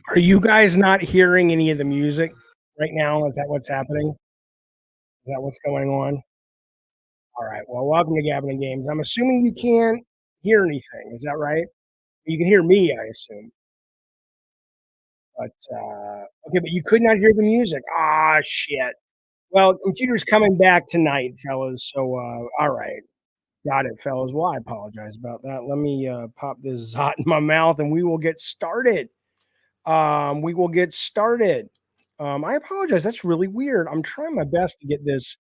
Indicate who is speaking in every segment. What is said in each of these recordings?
Speaker 1: Are you guys not hearing any of the music right now? Is that what's happening? Is that what's going on? All right. Well, welcome to Gabbin and Games. I'm assuming you can't hear anything. Is that right? You can hear me, I assume. But okay, but you could not hear the music. Ah, shit. Well, computer's coming back tonight, fellas. So, all right. Got it, fellas. Well, I apologize about that. Let me pop this Zot in my mouth and we will get started. We will get started. I apologize. That's really weird. I'm trying my best to get this.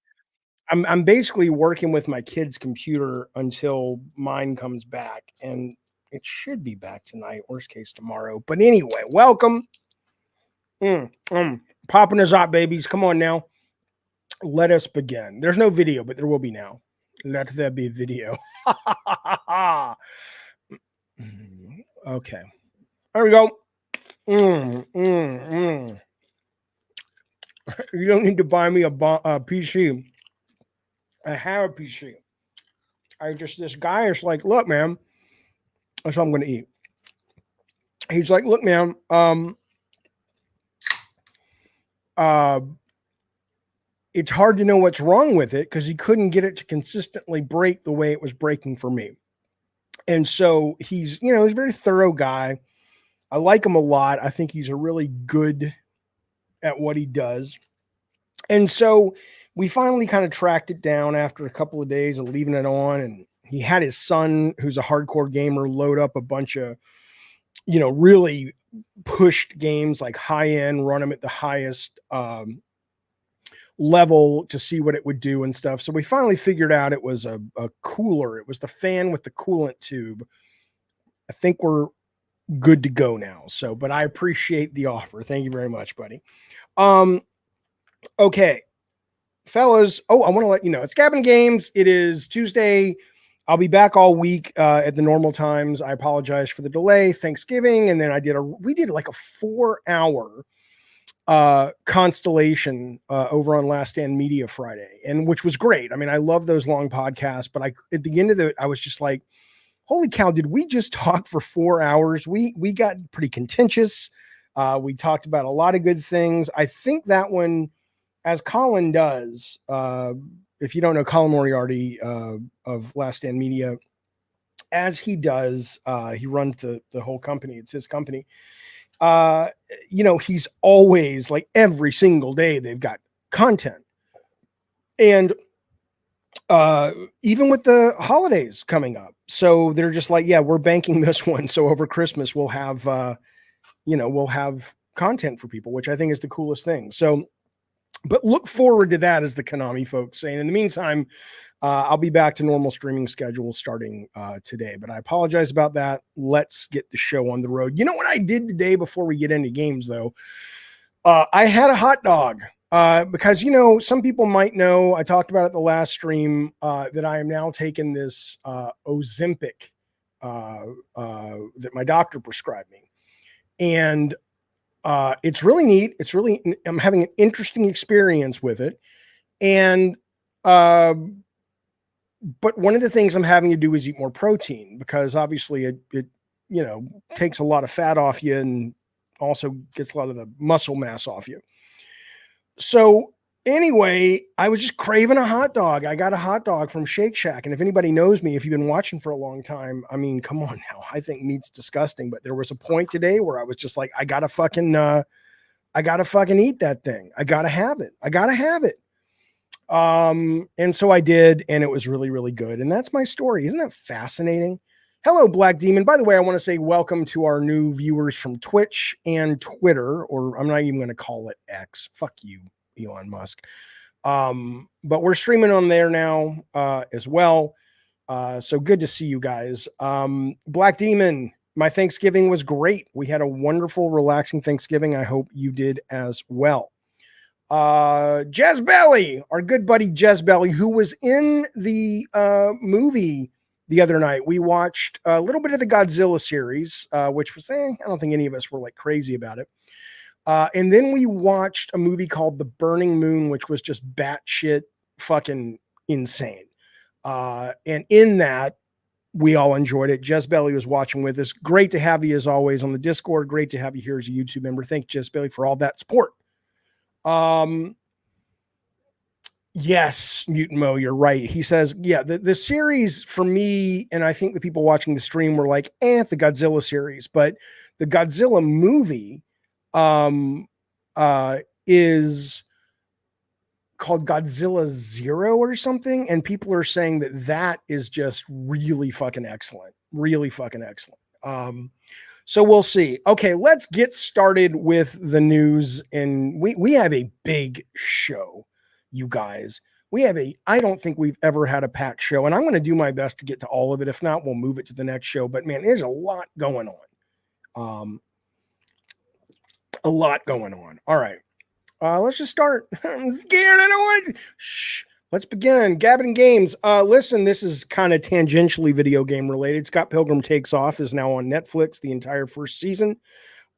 Speaker 1: I'm basically working with my kid's computer until mine comes back, and it should be back tonight. Worst case tomorrow. But anyway, welcome. Popping us out, babies. Come on now. Let us begin. There's no video, but there will be now. Let there be video. Okay. There we go. You don't need to buy me a PC. I have a PC. This guy is like, look, man, that's what I'm going to eat. He's like, look, man, it's hard to know what's wrong with it because he couldn't get it to consistently break the way it was breaking for me. And so he's a very thorough guy. I like him a lot. I think he's a really good at what he does. And so we finally kind of tracked it down after a couple of days of leaving it on. And he had his son, who's a hardcore gamer, load up a bunch of, really pushed games, like high end, run them at the highest level to see what it would do and stuff. So we finally figured out it was a cooler. It was the fan with the coolant tube. I think we're good to go now. So, but I appreciate the offer. Thank you very much, buddy. Okay, fellas. Oh, I want to let you know it's Gabbin Games. It is Tuesday. I'll be back all week at the normal times. I apologize for the delay. Thanksgiving, and then we did like a 4-hour constellation over on Last Stand Media Friday, and which was great. I mean, I love those long podcasts, but at the end of it, I was just like, holy cow, did we just talk for 4 hours? We got pretty contentious. We talked about a lot of good things. I think that one, as Colin does, if you don't know Colin Moriarty of Last Stand Media, as he does, he runs the whole company. It's his company. He's always, like, every single day they've got content. And even with the holidays coming up, so they're just like, yeah, we're banking this one, so over Christmas we'll have content for people, which I think is the coolest thing. So, but look forward to that, as the Konami folks say. And in the meantime, I'll be back to normal streaming schedule starting today, but I apologize about that. Let's get the show on the road. You know what I did today before we get into games, though? I had a hot dog. Because, some people might know, I talked about it the last stream, that I am now taking this Ozempic that my doctor prescribed me. And it's really neat. I'm having an interesting experience with it. And, but one of the things I'm having to do is eat more protein, because obviously it takes a lot of fat off you and also gets a lot of the muscle mass off you. So anyway, I was just craving a hot dog. I got a hot dog from Shake Shack. And if anybody knows me, if you've been watching for a long time, I mean, come on now. I think meat's disgusting, but there was a point today where I was just like, I gotta fucking eat that thing. I gotta have it. And so I did, and it was really, really good. And that's my story. Isn't that fascinating? Hello, Black Demon. By the way, I want to say welcome to our new viewers from Twitch and Twitter, or I'm not even going to call it X. Fuck you, Elon Musk. But we're streaming on there now as well. So good to see you guys. Black Demon, my Thanksgiving was great. We had a wonderful, relaxing Thanksgiving. I hope you did as well. Jazz Belly, our good buddy Jazz Belly, who was in the movie the other night. We watched a little bit of the Godzilla series, which was, I don't think any of us were like crazy about it. And then we watched a movie called The Burning Moon, which was just batshit fucking insane. And in that, we all enjoyed it. Jess Bailey was watching with us. Great to have you as always on the Discord. Great to have you here as a YouTube member. Thank you, Jess Bailey, for all that support. Yes, Mutant Mo, you're right. He says, yeah, the series for me, and I think the people watching the stream were like, the Godzilla series, but the Godzilla movie is called Godzilla Zero or something, and people are saying that is just really fucking excellent. Really fucking excellent. So we'll see. Okay, let's get started with the news. And we have a big show, you guys. I don't think we've ever had a packed show, and I'm going to do my best to get to all of it. If not, we'll move it to the next show. But man, there's a lot going on. A lot going on. All right. Let's just start. I'm scared. I don't want to. Shh. Let's begin. Gabbin Games. Listen, this is kind of tangentially video game related. Scott Pilgrim Takes Off is now on Netflix, the entire first season.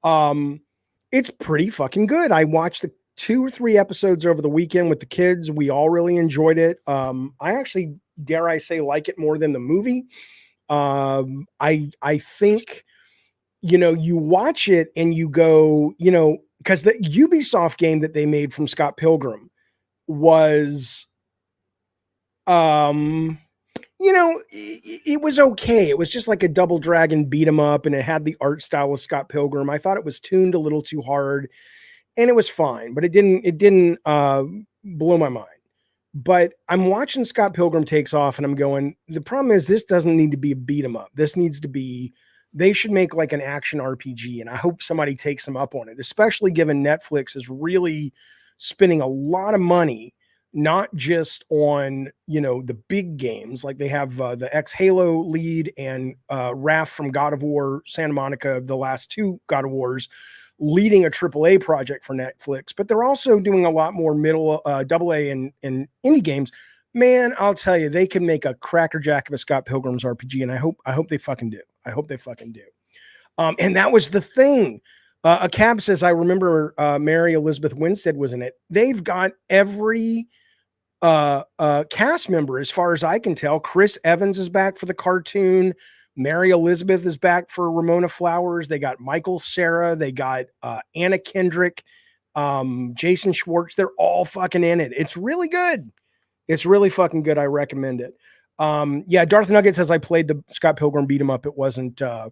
Speaker 1: It's pretty fucking good. I watched the 2 or 3 episodes over the weekend with the kids. We all really enjoyed it. I actually, dare I say, like it more than the movie. I think, you watch it and you go, because the Ubisoft game that they made from Scott Pilgrim was, it was okay. It was just like a Double Dragon beat 'em up, and it had the art style of Scott Pilgrim. I thought it was tuned a little too hard, and it was fine, but it didn't blow my mind. But I'm watching Scott Pilgrim Takes Off, and I'm going, the problem is this doesn't need to be a beat 'em up. This needs to be, they should make like an action RPG, and I hope somebody takes them up on it, especially given Netflix is really spending a lot of money, not just on, the big games. Like they have the ex-Halo lead and Raph from God of War, Santa Monica, the last 2 God of Wars, leading a AAA project for Netflix, but they're also doing a lot more middle AA and indie games. Man, I'll tell you, they can make a crackerjack of a Scott Pilgrim's RPG, and I hope they fucking do. I hope they fucking do. And that was the thing. A cab says, I remember Mary Elizabeth Winstead was in it. They've got every cast member, as far as I can tell. Chris Evans is back for the cartoon. Mary Elizabeth is back for Ramona Flowers. They got Michael Cera. They got Anna Kendrick, Jason Schwartz. They're all fucking in it. It's really good. It's really fucking good. I recommend it. Yeah, Darth Nugget says I played the Scott Pilgrim beat 'em up. It wasn't that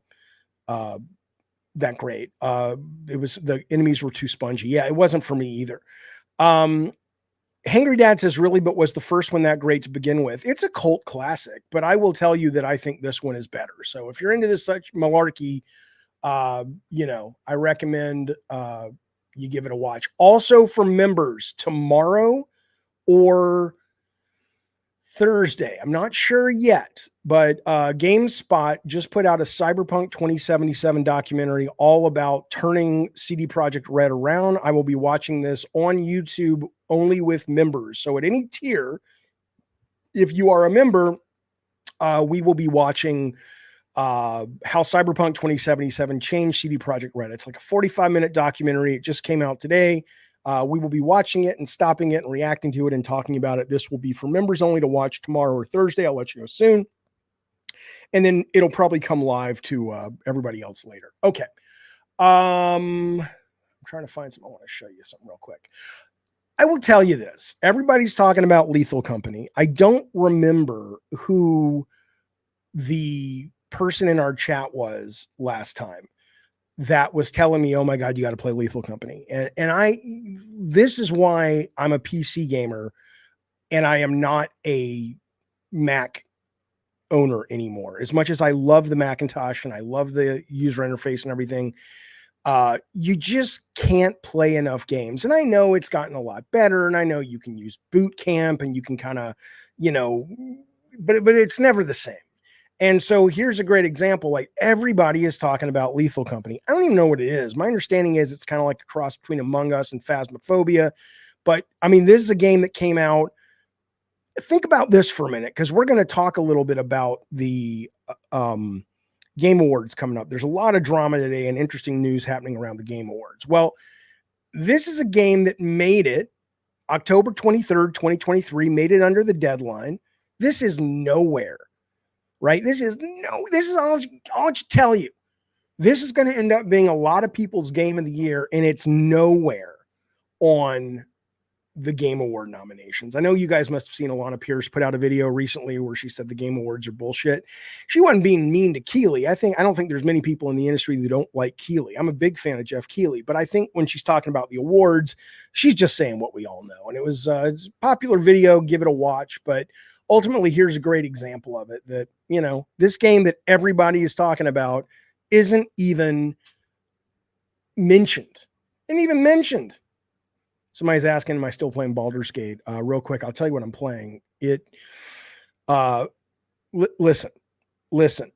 Speaker 1: great. It was, the enemies were too spongy. Yeah, it wasn't for me either. Hangry Dad says, really, but was the first one that great to begin with? It's a cult classic, but I will tell you that I think this one is better. So if you're into this such malarkey, I recommend you give it a watch. Also for members, tomorrow or Thursday, I'm not sure yet, but GameSpot just put out a Cyberpunk 2077 documentary all about turning CD Projekt Red around. I will be watching this on YouTube only with members. So at any tier, if you are a member, we will be watching how Cyberpunk 2077 changed CD Projekt Red. It's like a 45-minute documentary. It just came out today. We will be watching it and stopping it and reacting to it and talking about it. This will be for members only to watch tomorrow or Thursday. I'll let you know soon. And then it'll probably come live to everybody else later. Okay. I'm trying to find something. I want to show you something real quick. I will tell you this. Everybody's talking about Lethal Company. I don't remember who the person in our chat was last time that was telling me, oh my God, you got to play Lethal Company. And this is why I'm a PC gamer and I am not a Mac owner anymore. As much as I love the Macintosh and I love the user interface and everything, you just can't play enough games. And I know it's gotten a lot better, and I know you can use Boot Camp and you can kind of, but it's never the same. And so here's a great example. Like, everybody is talking about Lethal Company. I don't even know what it is. My understanding is it's kind of like a cross between Among Us and Phasmophobia. But I mean, this is a game that came out. Think about this for a minute, because we're going to talk a little bit about the Game Awards coming up. There's a lot of drama today and interesting news happening around the Game Awards. Well, this is a game that made it October 23rd, 2023, made it under the deadline. This is nowhere. right? This is I'll just tell you. This is going to end up being a lot of people's game of the year, and it's nowhere on the Game Award nominations. I know you guys must have seen Alana Pierce put out a video recently where she said the Game Awards are bullshit. She wasn't being mean to Keighley. I don't think there's many people in the industry that don't like Keighley. I'm a big fan of Jeff Keighley, but I think when she's talking about the awards, she's just saying what we all know. And it was it's a popular video, give it a watch, but ultimately here's a great example of it that, you know, this game that everybody is talking about isn't even mentioned. Isn't even mentioned. Somebody's asking, am I still playing Baldur's Gate? Real quick, I'll tell you what I'm playing. Listen.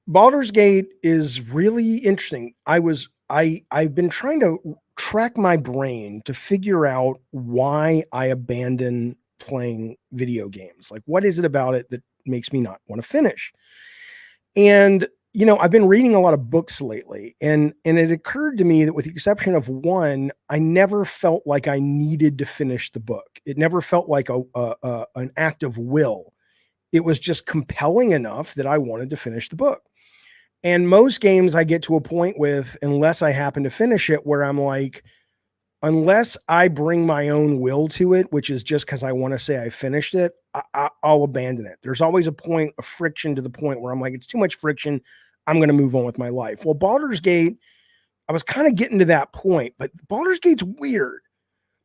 Speaker 1: Baldur's Gate is really interesting. I've been trying to track my brain to figure out why I abandon playing video games. Like, what is it about it that makes me not want to finish? And you know, I've been reading a lot of books lately, and it occurred to me that with the exception of one, I never felt like I needed to finish the book. It never felt like an act of will. It was just compelling enough that I wanted to finish the book. And most games I get to a point with, unless I happen to finish it, where I'm like, unless I bring my own will to it, which is just because I want to say I finished it, I'll abandon it. There's always a point of friction to the point where I'm like, it's too much friction. I'm going to move on with my life. Well, Baldur's Gate, I was kind of getting to that point, but Baldur's Gate's weird.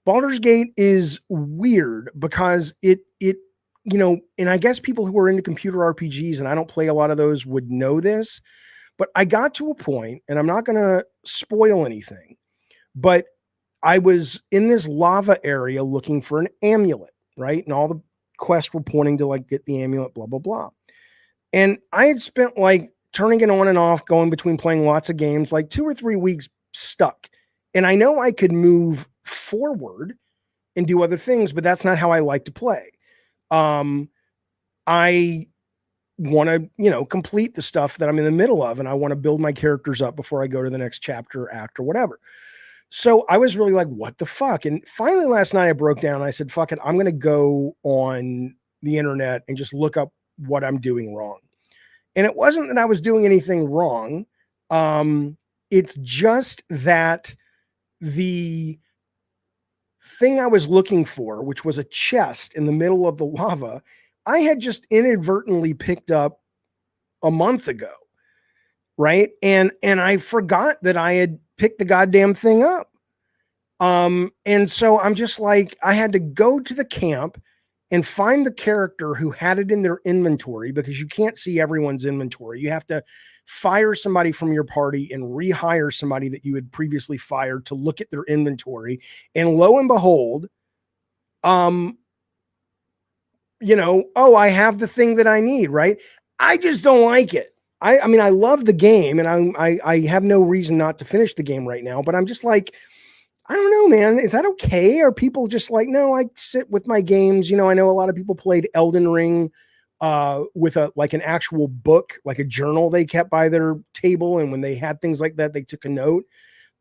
Speaker 1: Baldur's Gate is weird because it, you know, and I guess people who are into computer RPGs, and I don't play a lot of those, would know this, but I got to a point, and I'm not going to spoil anything, but I was in this lava area looking for an amulet, right? And all the quests were pointing to like, get the amulet, blah, blah, blah. And I had spent like turning it on and off, going between playing lots of games, like 2 or 3 weeks stuck. And I know I could move forward and do other things, but that's not how I like to play. I want to, you know, complete the stuff that I'm in the middle of, and I want to build my characters up before I go to the next chapter, act, or whatever. So I was really like, what the fuck? And finally last night I broke down. I said, fuck it. I'm going to go on the internet and just look up what I'm doing wrong. And it wasn't that I was doing anything wrong. It's just that the thing I was looking for, which was a chest in the middle of the lava, I had just inadvertently picked up a month ago. Right. And I forgot that I had picked the goddamn thing up. And so I'm just like, I had to go to the camp and find the character who had it in their inventory, because you can't see everyone's inventory. You have to fire somebody from your party and rehire somebody that you had previously fired to look at their inventory. And lo and behold, you know, oh, I have the thing that I need, right? I just don't like it. I mean, I love the game, and I have no reason not to finish the game right now, but I'm just like, I don't know, man. Is that okay? Are people just like, no, I sit with my games. You know, I know a lot of people played Elden Ring with like an actual book, like a journal they kept by their table. And when they had things like that, they took a note.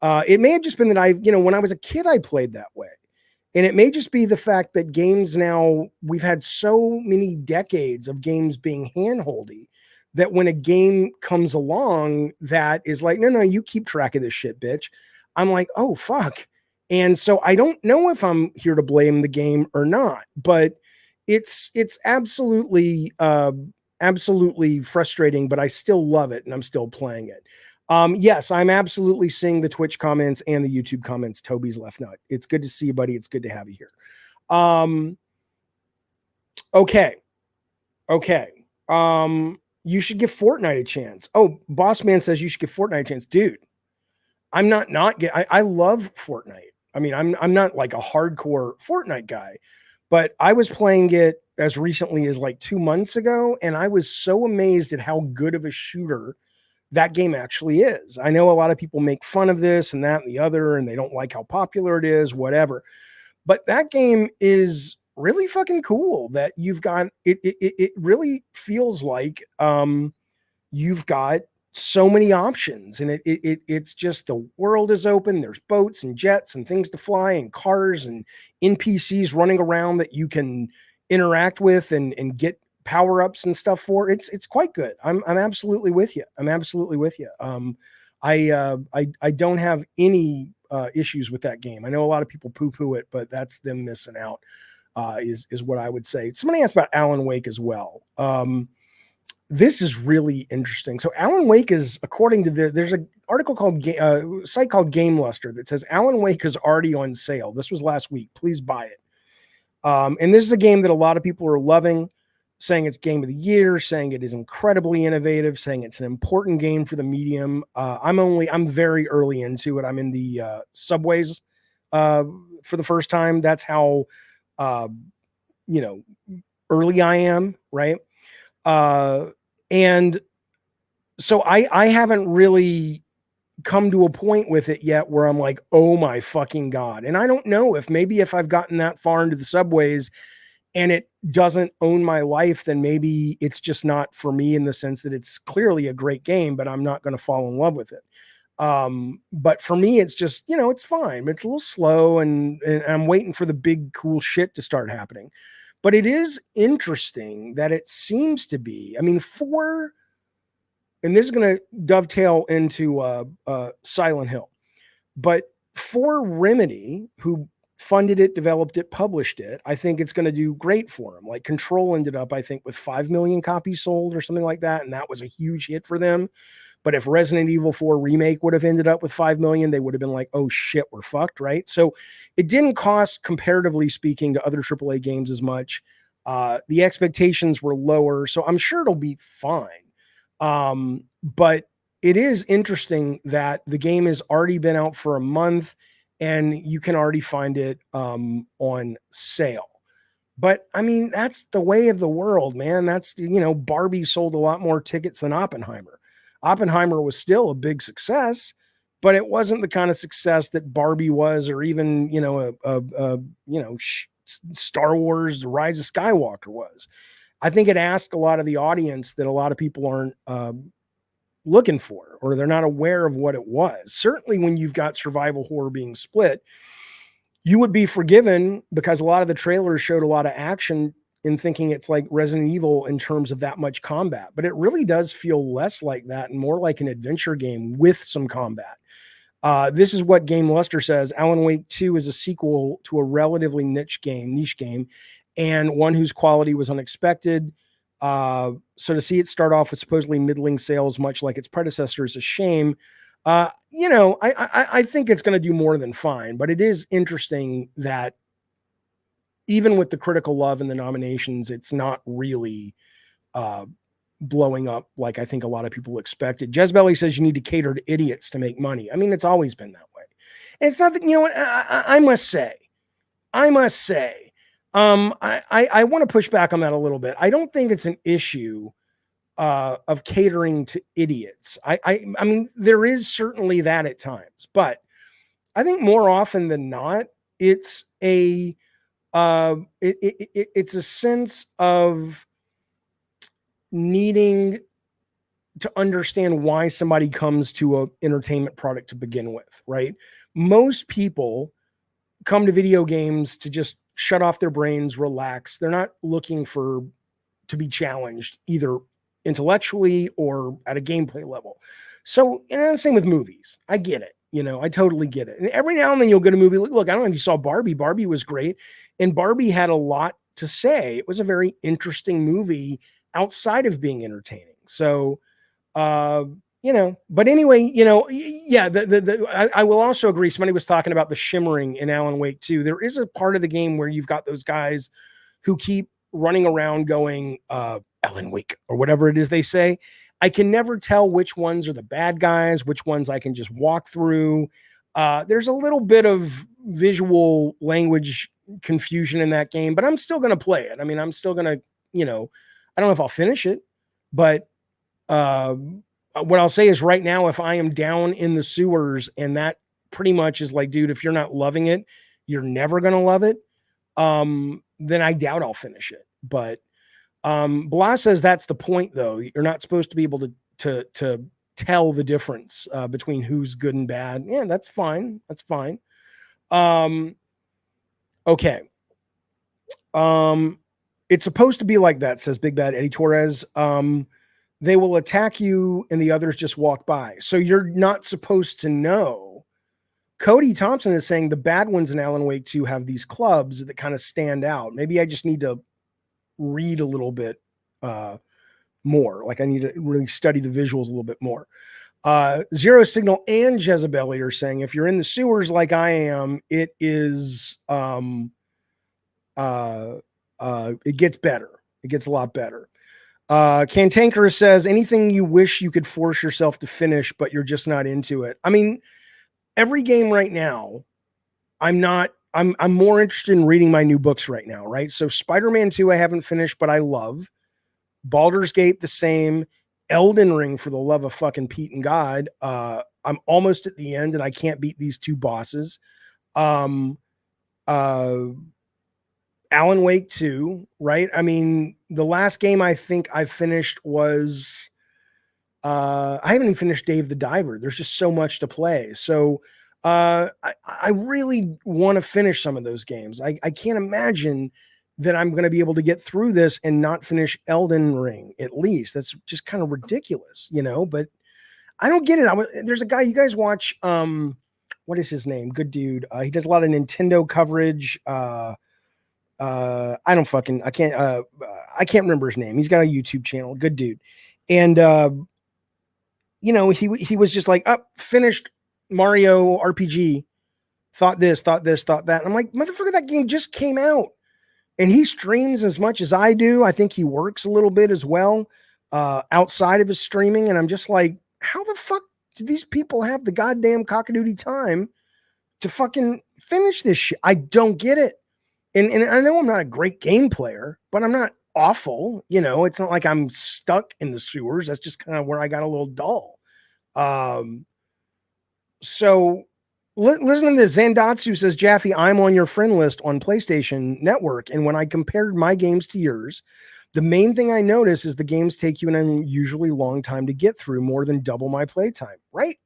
Speaker 1: It may have just been that you know, when I was a kid, I played that way. And it may just be the fact that games now, we've had so many decades of games being handholdy that when a game comes along that is like, no, you keep track of this shit, bitch. I'm like, oh, fuck. And so I don't know if I'm here to blame the game or not, but it's absolutely, absolutely frustrating, but I still love it and I'm still playing it. Yes, I'm absolutely seeing the Twitch comments and the YouTube comments. Toby's left nut. It's good to see you, buddy. It's good to have you here. Okay. You should give Fortnite a chance. Oh, Boss Man says you should give Fortnite a chance. Dude, I'm I love Fortnite. I mean, I'm not like a hardcore Fortnite guy, but I was playing it as recently as like 2 months ago, and I was so amazed at how good of a shooter that game actually is. I know a lot of people make fun of this and that and the other, and they don't like how popular it is, whatever. But that game is really fucking cool. That you've got it really feels like you've got so many options, and it's just, the world is open. There's boats and jets and things to fly and cars and NPCs running around that you can interact with and get power-ups and stuff for. It's quite good. I'm absolutely with you. I'm absolutely with you. I don't have any issues with that game. I know a lot of people poo-poo it, but that's them missing out. Is what I would say. Somebody asked about Alan Wake as well. This is really interesting. So Alan Wake is, according to there's an article called site called Game Luster that says Alan Wake is already on sale. This was last week. Please buy it. And this is a game that a lot of people are loving, saying it's game of the year, saying it is incredibly innovative, saying it's an important game for the medium. I'm very early into it. I'm in the subways for the first time. That's how early I am, right? And so I haven't really come to a point with it yet where I'm like, oh my fucking God. And I don't know if I've gotten that far into the subways and it doesn't own my life, then maybe it's just not for me, in the sense that it's clearly a great game, but I'm not going to fall in love with it. But for me, it's just, it's fine. It's a little slow and I'm waiting for the big cool shit to start happening. But it is interesting that it seems to be, and this is going to dovetail into Silent Hill, but for Remedy, who funded it, developed it, published it, I think it's going to do great for them. Like Control ended up, I think, with 5 million copies sold or something like that, and that was a huge hit for them. But if Resident Evil 4 Remake would have ended up with 5 million, they would have been like, oh shit, we're fucked, right? So it didn't cost, comparatively speaking, to other AAA games as much. The expectations were lower, so I'm sure it'll be fine. But it is interesting that the game has already been out for a month and you can already find it on sale. But I mean, that's the way of the world, man. That's, Barbie sold a lot more tickets than Oppenheimer. Oppenheimer was still a big success, but it wasn't the kind of success that Barbie was, or even, Star Wars: The Rise of Skywalker was. I think it asked a lot of the audience that a lot of people aren't looking for, or they're not aware of what it was. Certainly when you've got survival horror being split, you would be forgiven because a lot of the trailers showed a lot of action, in thinking it's like Resident Evil in terms of that much combat, but it really does feel less like that and more like an adventure game with some combat. This is what Game Luster says. Alan Wake 2 is a sequel to a relatively niche game, and one whose quality was unexpected. So to see it start off with supposedly middling sales, much like its predecessor, is a shame. I think it's going to do more than fine, but it is interesting that even with the critical love and the nominations, it's not really blowing up like I think a lot of people expected. Jezbelly says you need to cater to idiots to make money. I mean, it's always been that way. And it's not that, what, I must say, I want to push back on that a little bit. I don't think it's an issue of catering to idiots. I mean, there is certainly that at times, but I think more often than not, it's a it's a sense of needing to understand why somebody comes to an entertainment product to begin with, right? Most people come to video games to just shut off their brains, relax. They're not looking to be challenged either intellectually or at a gameplay level. So, and the same with movies. I get it. I totally get it. And every now and then you'll get a movie. Look, I don't know if you saw Barbie. Barbie was great. And Barbie had a lot to say. It was a very interesting movie outside of being entertaining. So, but anyway, yeah, I will also agree. Somebody was talking about the shimmering in Alan Wake 2. There is a part of the game where you've got those guys who keep running around going, Alan Wake, or whatever it is they say. I can never tell which ones are the bad guys, which ones I can just walk through. There's a little bit of visual language confusion in that game, but I'm still going to play it. I mean, I'm still going to, I don't know if I'll finish it, but what I'll say is right now, if I am down in the sewers, and that pretty much is like, dude, if you're not loving it, you're never going to love it. Then I doubt I'll finish it. But Blah says that's the point, though. You're not supposed to be able to tell the difference between who's good and bad. Yeah, that's fine. That's fine. Okay. it's supposed to be like that, says Big Bad Eddie Torres. They will attack you and the others just walk by. So you're not supposed to know. Cody Thompson is saying the bad ones in Alan Wake 2 have these clubs that kind of stand out. Maybe I just need to read a little bit more. Like I need to really study the visuals a little bit more. Zero Signal and Jezebel are saying if you're in the sewers like I am, it is it gets better. It gets a lot better. Cantankerous says anything you wish you could force yourself to finish, but you're just not into it. I mean, every game right now, I'm more interested in reading my new books right now, right? So Spider-Man 2 I haven't finished, but I love. Baldur's Gate the same. Elden Ring, for the love of fucking Pete and God. I'm almost at the end and I can't beat these two bosses. Alan Wake 2, right? I mean, the last game I think I finished was I haven't even finished Dave the Diver. There's just so much to play. So I really want to finish some of those games. I can't imagine that I'm going to be able to get through this and not finish Elden Ring, at least. That's just kind of ridiculous, you know, but I don't get it. There's a guy, you guys watch, what is his name? Good dude. He does a lot of Nintendo coverage. I can't remember his name. He's got a YouTube channel. Good dude. And, you know, he was just like, finished Mario RPG. Thought this, thought that. And I'm like, motherfucker, that game just came out. And he streams as much as I do. I think he works a little bit as well outside of his streaming. And I'm just like, how the fuck do these people have the goddamn cockadoodie time to fucking finish this shit? I don't get it. And I know I'm not a great game player, but I'm not awful. You know, it's not like I'm stuck in the sewers. That's just kind of where I got a little dull. So listen to this. Zandatsu says, Jaffe, I'm on your friend list on PlayStation Network. And when I compared my games to yours, the main thing I notice is the games take you an unusually long time to get through, more than double my playtime, right?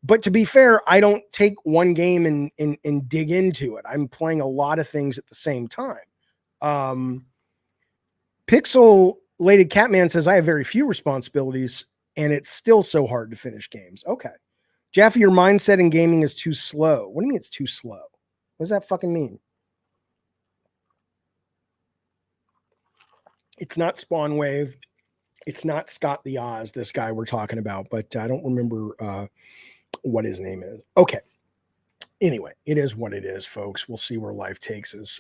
Speaker 1: But to be fair, I don't take one game and dig into it. I'm playing a lot of things at the same time. Pixelated Catman says, I have very few responsibilities and it's still so hard to finish games. Okay. Jaffe, your mindset in gaming is too slow. What do you mean it's too slow? What does that fucking mean? It's not Spawn Wave. It's not Scott the Oz, this guy we're talking about, but I don't remember what his name is. Okay. Anyway, it is what it is, folks. We'll see where life takes us.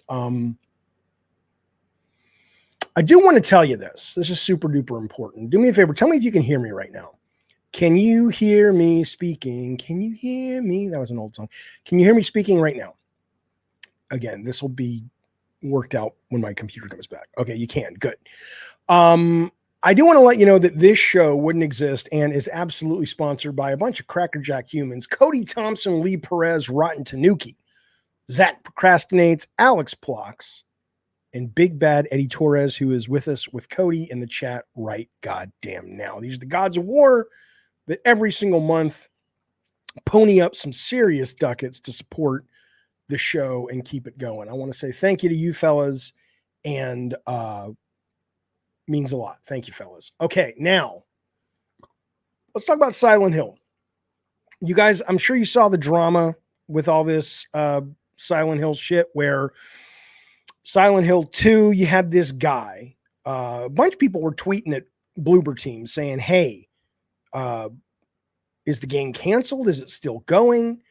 Speaker 1: I do want to tell you this. This is super duper important. Do me a favor. Tell me if you can hear me right now. Can you hear me speaking? Can you hear me? That was an old song. Can you hear me speaking right now? Again, this will be worked out when my computer comes back. Okay, you can. Good. I do want to let you know that this show wouldn't exist and is absolutely sponsored by a bunch of crackerjack humans. Cody Thompson, Lee Perez, Rotten Tanuki, Zach Procrastinates, Alex Plocks, and Big Bad Eddie Torres, who is with us with Cody in the chat right goddamn now. These are the gods of war that every single month pony up some serious ducats to support the show and keep it going. I want to say thank you to you fellas, and means a lot. Thank you, fellas. Okay, now let's talk about Silent Hill. You guys, I'm sure you saw the drama with all this Silent Hill shit, where Silent Hill 2, you had this guy, a bunch of people were tweeting at Bloober Team saying, hey, is the game canceled? Is it still going?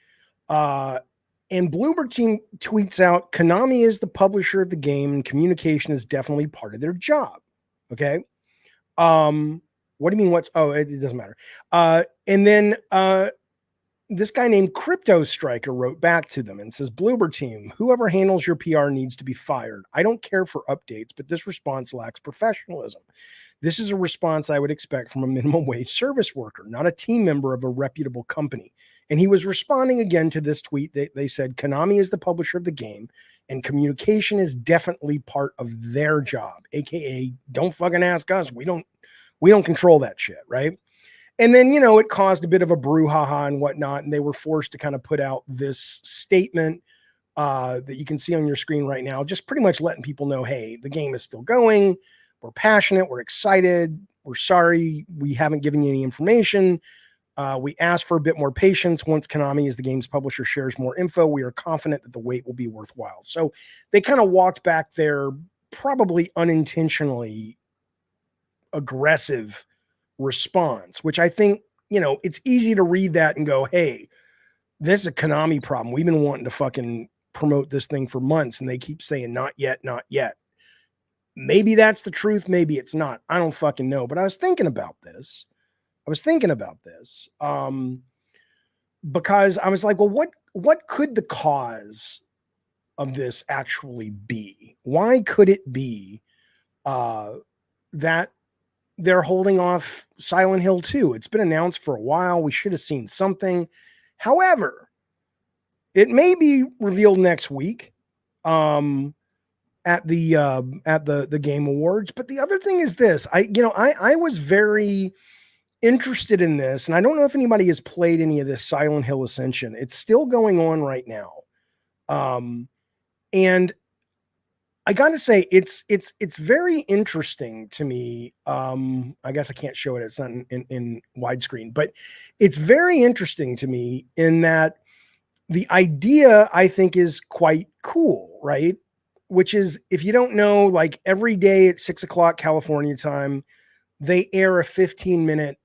Speaker 1: And Bloober Team tweets out, Konami is the publisher of the game and communication is definitely part of their job. Okay. What do you mean? It doesn't matter. And then this guy named Crypto Striker wrote back to them and says, Bloober Team, whoever handles your PR needs to be fired. I don't care for updates, but this response lacks professionalism. This is a response I would expect from a minimum wage service worker, not a team member of a reputable company. And he was responding again to this tweet. They said, Konami is the publisher of the game and communication is definitely part of their job, AKA don't fucking ask us. We don't control that shit. Right. And then, it caused a bit of a brouhaha and whatnot. And they were forced to kind of put out this statement that you can see on your screen right now, just pretty much letting people know, hey, the game is still going. We're passionate. We're excited. We're sorry we haven't given you any information. We ask for a bit more patience. Once Konami, as the game's publisher, shares more info, we are confident that the wait will be worthwhile. So they kind of walked back their probably unintentionally aggressive response, which I think, it's easy to read that and go, hey, this is a Konami problem. We've been wanting to fucking promote this thing for months, and they keep saying, not yet, not yet. Maybe that's the truth. Maybe it's not. I don't fucking know. But I was thinking about this. Because I was like, well, what could the cause of this actually be? Why could it be that they're holding off Silent Hill 2? It's been announced for a while. We should have seen something. However, it may be revealed next week at the Game Awards. But the other thing is this: I was very interested in this, and I don't know if anybody has played any of this Silent Hill Ascension. It's still going on right now, and I got to say it's very interesting to me. I guess I can't show it; it's not in widescreen, but it's very interesting to me in that the idea, I think, is quite cool, right? Which is, if you don't know, like every day at 6:00 California time, they air a 15-minute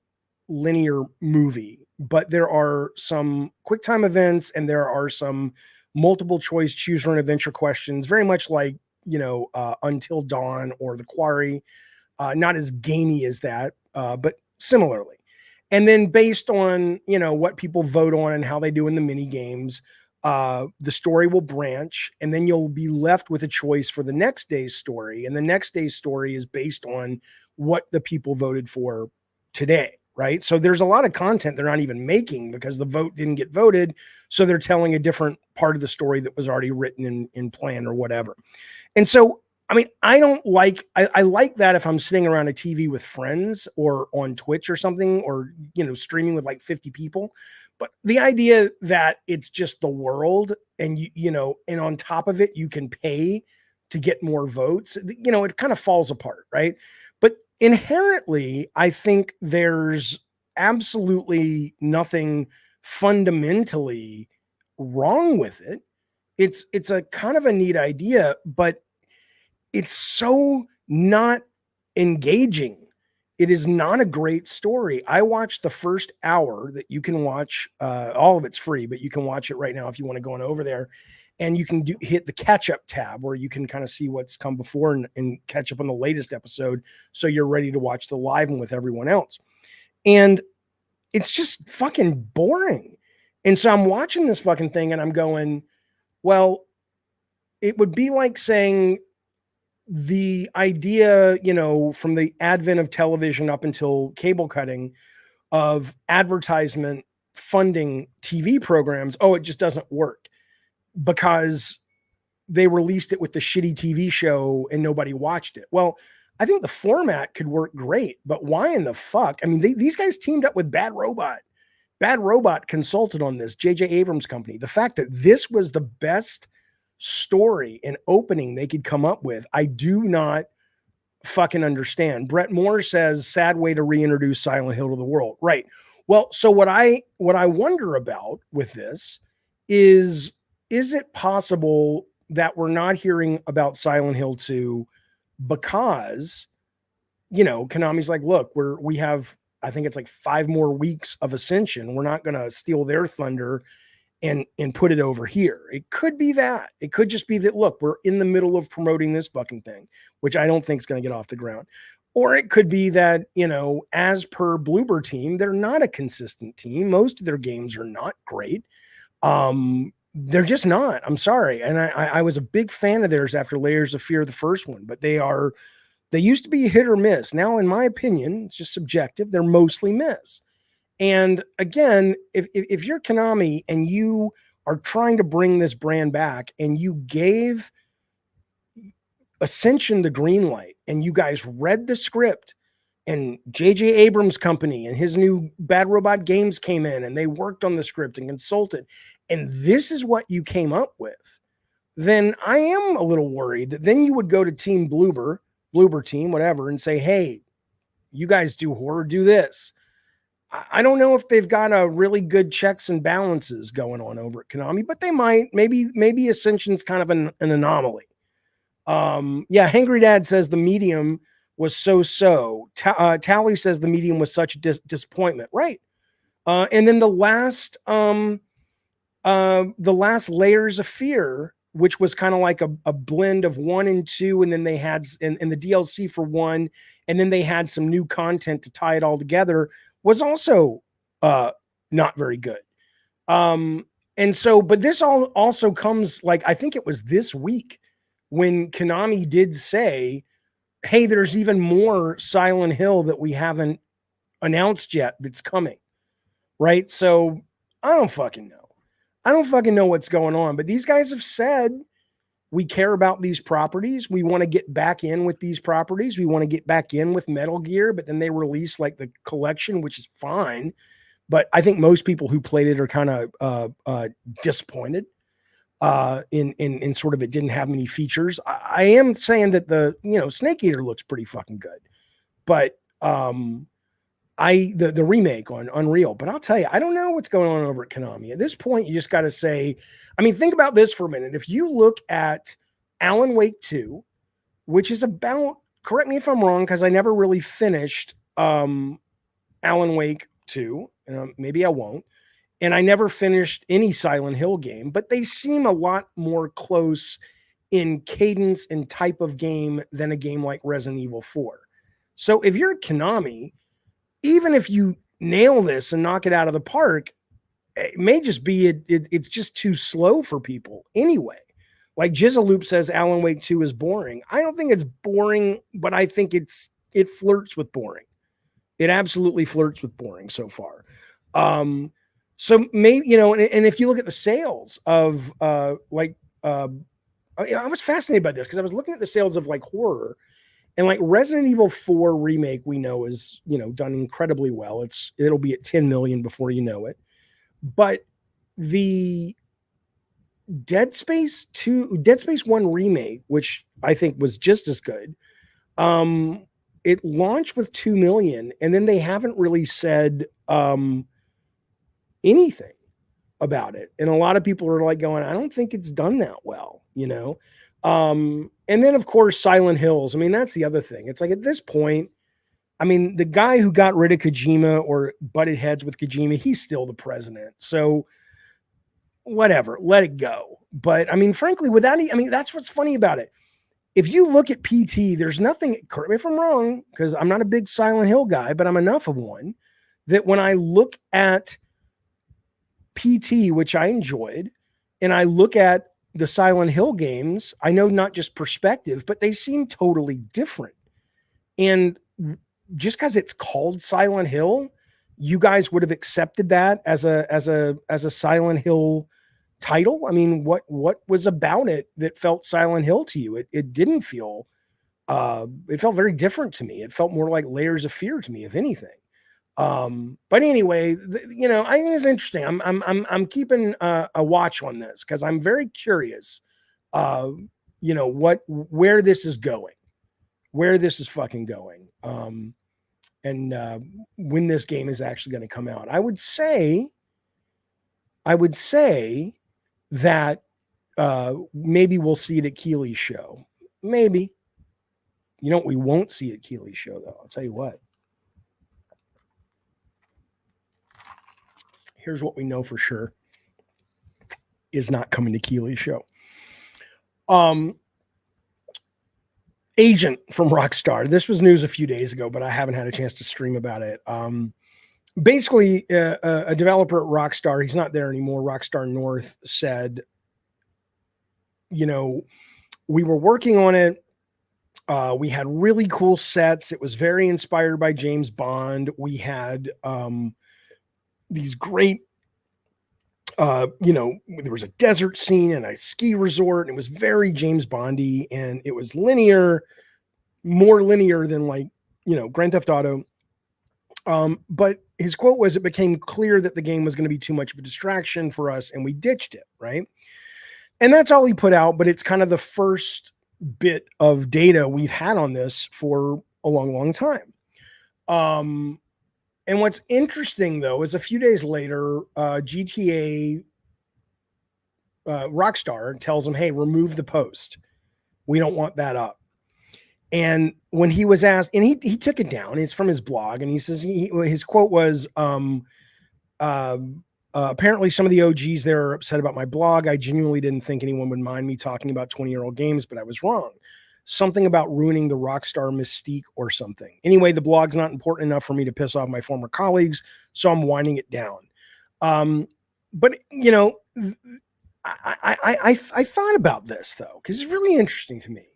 Speaker 1: linear movie, but there are some quick time events and there are some multiple choice choose your own adventure questions, very much like, Until Dawn or The Quarry, not as gamey as that, but similarly. And then based on, what people vote on and how they do in the mini games, the story will branch, and then you'll be left with a choice for the next day's story. And the next day's story is based on what the people voted for today, right? So there's a lot of content they're not even making because the vote didn't get voted. So they're telling a different part of the story that was already written in plan or whatever. And so, I mean, I like that if I'm sitting around a TV with friends or on Twitch or something, or, streaming with like 50 people. But the idea that it's just the world and, and on top of it, you can pay to get more votes, it kind of falls apart, right? But inherently, I think there's absolutely nothing fundamentally wrong with it. It's a kind of a neat idea, but it's so not engaging. It is not a great story. I watched the first hour that you can watch. All of it's free, but you can watch it right now if you want to go on over there. And you can hit the catch-up tab where you can kind of see what's come before and catch up on the latest episode, so you're ready to watch the live one with everyone else. And it's just fucking boring. And so I'm watching this fucking thing and I'm going, well, it would be like saying the idea, from the advent of television up until cable cutting, of advertisement funding TV programs. Oh, it just doesn't work because they released it with the shitty TV show and nobody watched it. Well, I think the format could work great, but why in the fuck? I mean, these guys teamed up with Bad Robot. Bad Robot consulted on this, J.J. Abrams' company. The fact that this was the best story and opening they could come up with, I do not fucking understand. Brett Moore says, sad way to reintroduce Silent Hill to the world. Right. Well, so what I wonder about with this is it possible that we're not hearing about Silent Hill 2 because, Konami's like, look, we have, I think it's like 5 more weeks of Ascension. We're not going to steal their thunder and put it over here. It could be that. It could just be that, look, we're in the middle of promoting this fucking thing, which I don't think is going to get off the ground. Or it could be that, as per Bloober Team, they're not a consistent team. Most of their games are not great. They're just not. I'm sorry. And I was a big fan of theirs after Layers of Fear, the first one, but they used to be hit or miss. Now, in my opinion, it's just subjective, they're mostly miss. And again, if you're Konami and you are trying to bring this brand back and you gave Ascension the green light and you guys read the script and J.J. Abrams' company and his new Bad Robot Games came in and they worked on the script and consulted, and this is what you came up with, then I am a little worried that then you would go to Team Bloober team, whatever, and say, hey, you guys do horror, do this. I don't know if they've got a really good checks and balances going on over at Konami, but they might. Maybe Ascension's kind of an anomaly. Yeah, Hangry Dad says the medium was so. Tally says the medium was such a disappointment, right? And then the last Layers of Fear, which was kind of like a blend of 1 and 2, and then they had in the DLC for 1, and then they had some new content to tie it all together, was also not very good. And so, but this also comes, like, I think it was this week when Konami did say, hey, there's even more Silent Hill that we haven't announced yet that's coming, right? So I don't fucking know. I don't fucking know what's going on, but these guys have said, we care about these properties. We want to get back in with these properties. We want to get back in with Metal Gear, but then they release like the collection, which is fine. But I think most people who played it are kind of disappointed in sort of, it didn't have many features. I am saying that the Snake Eater looks pretty fucking good, but the remake on Unreal. But I'll tell you, I don't know what's going on over at Konami. At this point, you just got to say, I mean, think about this for a minute. If you look at Alan Wake 2, which is about, correct me if I'm wrong, because I never really finished Alan Wake 2, and maybe I won't, and I never finished any Silent Hill game, but they seem a lot more close in cadence and type of game than a game like Resident Evil 4. So if you're Konami, even if you nail this and knock it out of the park, it may just be it's just too slow for people anyway. Like Jizzaloop says, Alan Wake 2 is boring. I don't think it's boring, but I think it flirts with boring. It absolutely flirts with boring so far. So maybe, and if you look at the sales of I was fascinated by this because I was looking at the sales of like horror. And like Resident Evil 4 remake, we know is, done incredibly well. It'll be at 10 million before you know it. But the Dead Space 1 remake, which I think was just as good, it launched with 2 million, and then they haven't really said anything about it. And a lot of people are like going, I don't think it's done that well, and then, of course, Silent Hills. I mean, that's the other thing. It's like at this point, I mean, the guy who got rid of Kojima or butted heads with Kojima, he's still the president. So whatever, let it go. But I mean, frankly, that's what's funny about it. If you look at PT, there's nothing, correct me if I'm wrong, because I'm not a big Silent Hill guy, but I'm enough of one that when I look at PT, which I enjoyed, and I look at the Silent Hill games, I know not just perspective, but they seem totally different. And just because it's called Silent Hill, you guys would have accepted that as a Silent Hill title. I mean, what was about it that felt Silent Hill to you? It didn't feel. It felt very different to me. It felt more like Layers of Fear to me, if anything. But anyway, I think it's interesting. I'm keeping a watch on this because I'm very curious, where this is going, where this is fucking going. And when this game is actually going to come out. I would say that maybe we'll see it at Keighley's show. Maybe. We won't see it at Keighley's show, though. I'll tell you what. Here's what we know for sure is not coming to Keighley's show. Agent from Rockstar. This was news a few days ago, but I haven't had a chance to stream about it. Basically, a developer at Rockstar, he's not there anymore, Rockstar North, said, we were working on it. We had really cool sets. It was very inspired by James Bond. We had these great, there was a desert scene and a ski resort, and it was very James Bondy, and it was linear, more linear than Grand Theft Auto. But his quote was, it became clear that the game was going to be too much of a distraction for us, and we ditched it, right? And that's all he put out, but it's kind of the first bit of data we've had on this for a long, long time. And what's interesting, though, is a few days later, GTA Rockstar tells him, hey, remove the post. We don't want that up. And when he was asked, and he took it down, it's from his blog, and he says his quote was, apparently some of the OGs there are upset about my blog. I genuinely didn't think anyone would mind me talking about 20-year-old games, but I was wrong. Something about ruining the Rockstar mystique or something. Anyway, the blog's not important enough for me to piss off my former colleagues, so I'm winding it down. But you know, I thought about this though, because it's really interesting to me.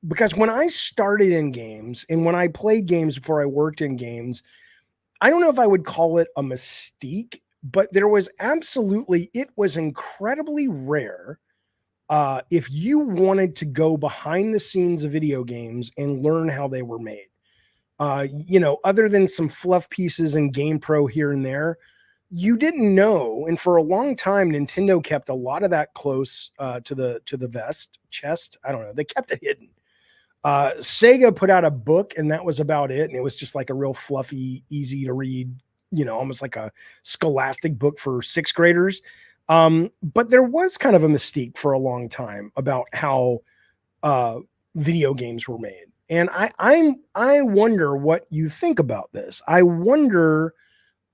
Speaker 1: Because when I started in games and when I played games before I worked in games, I don't know if I would call it a mystique, but there was absolutely, it was incredibly rare if you wanted to go behind the scenes of video games and learn how they were made. You know, other than some fluff pieces in GamePro here and there, you didn't know. And for a long time, Nintendo kept a lot of that close to the chest. I don't know. They kept it hidden. Sega put out a book and that was about it. And it was just like a real fluffy, easy to read, you know, almost like a scholastic book for sixth graders. But there was kind of a mystique for a long time about how video games were made. And I wonder what you think about this. I wonder,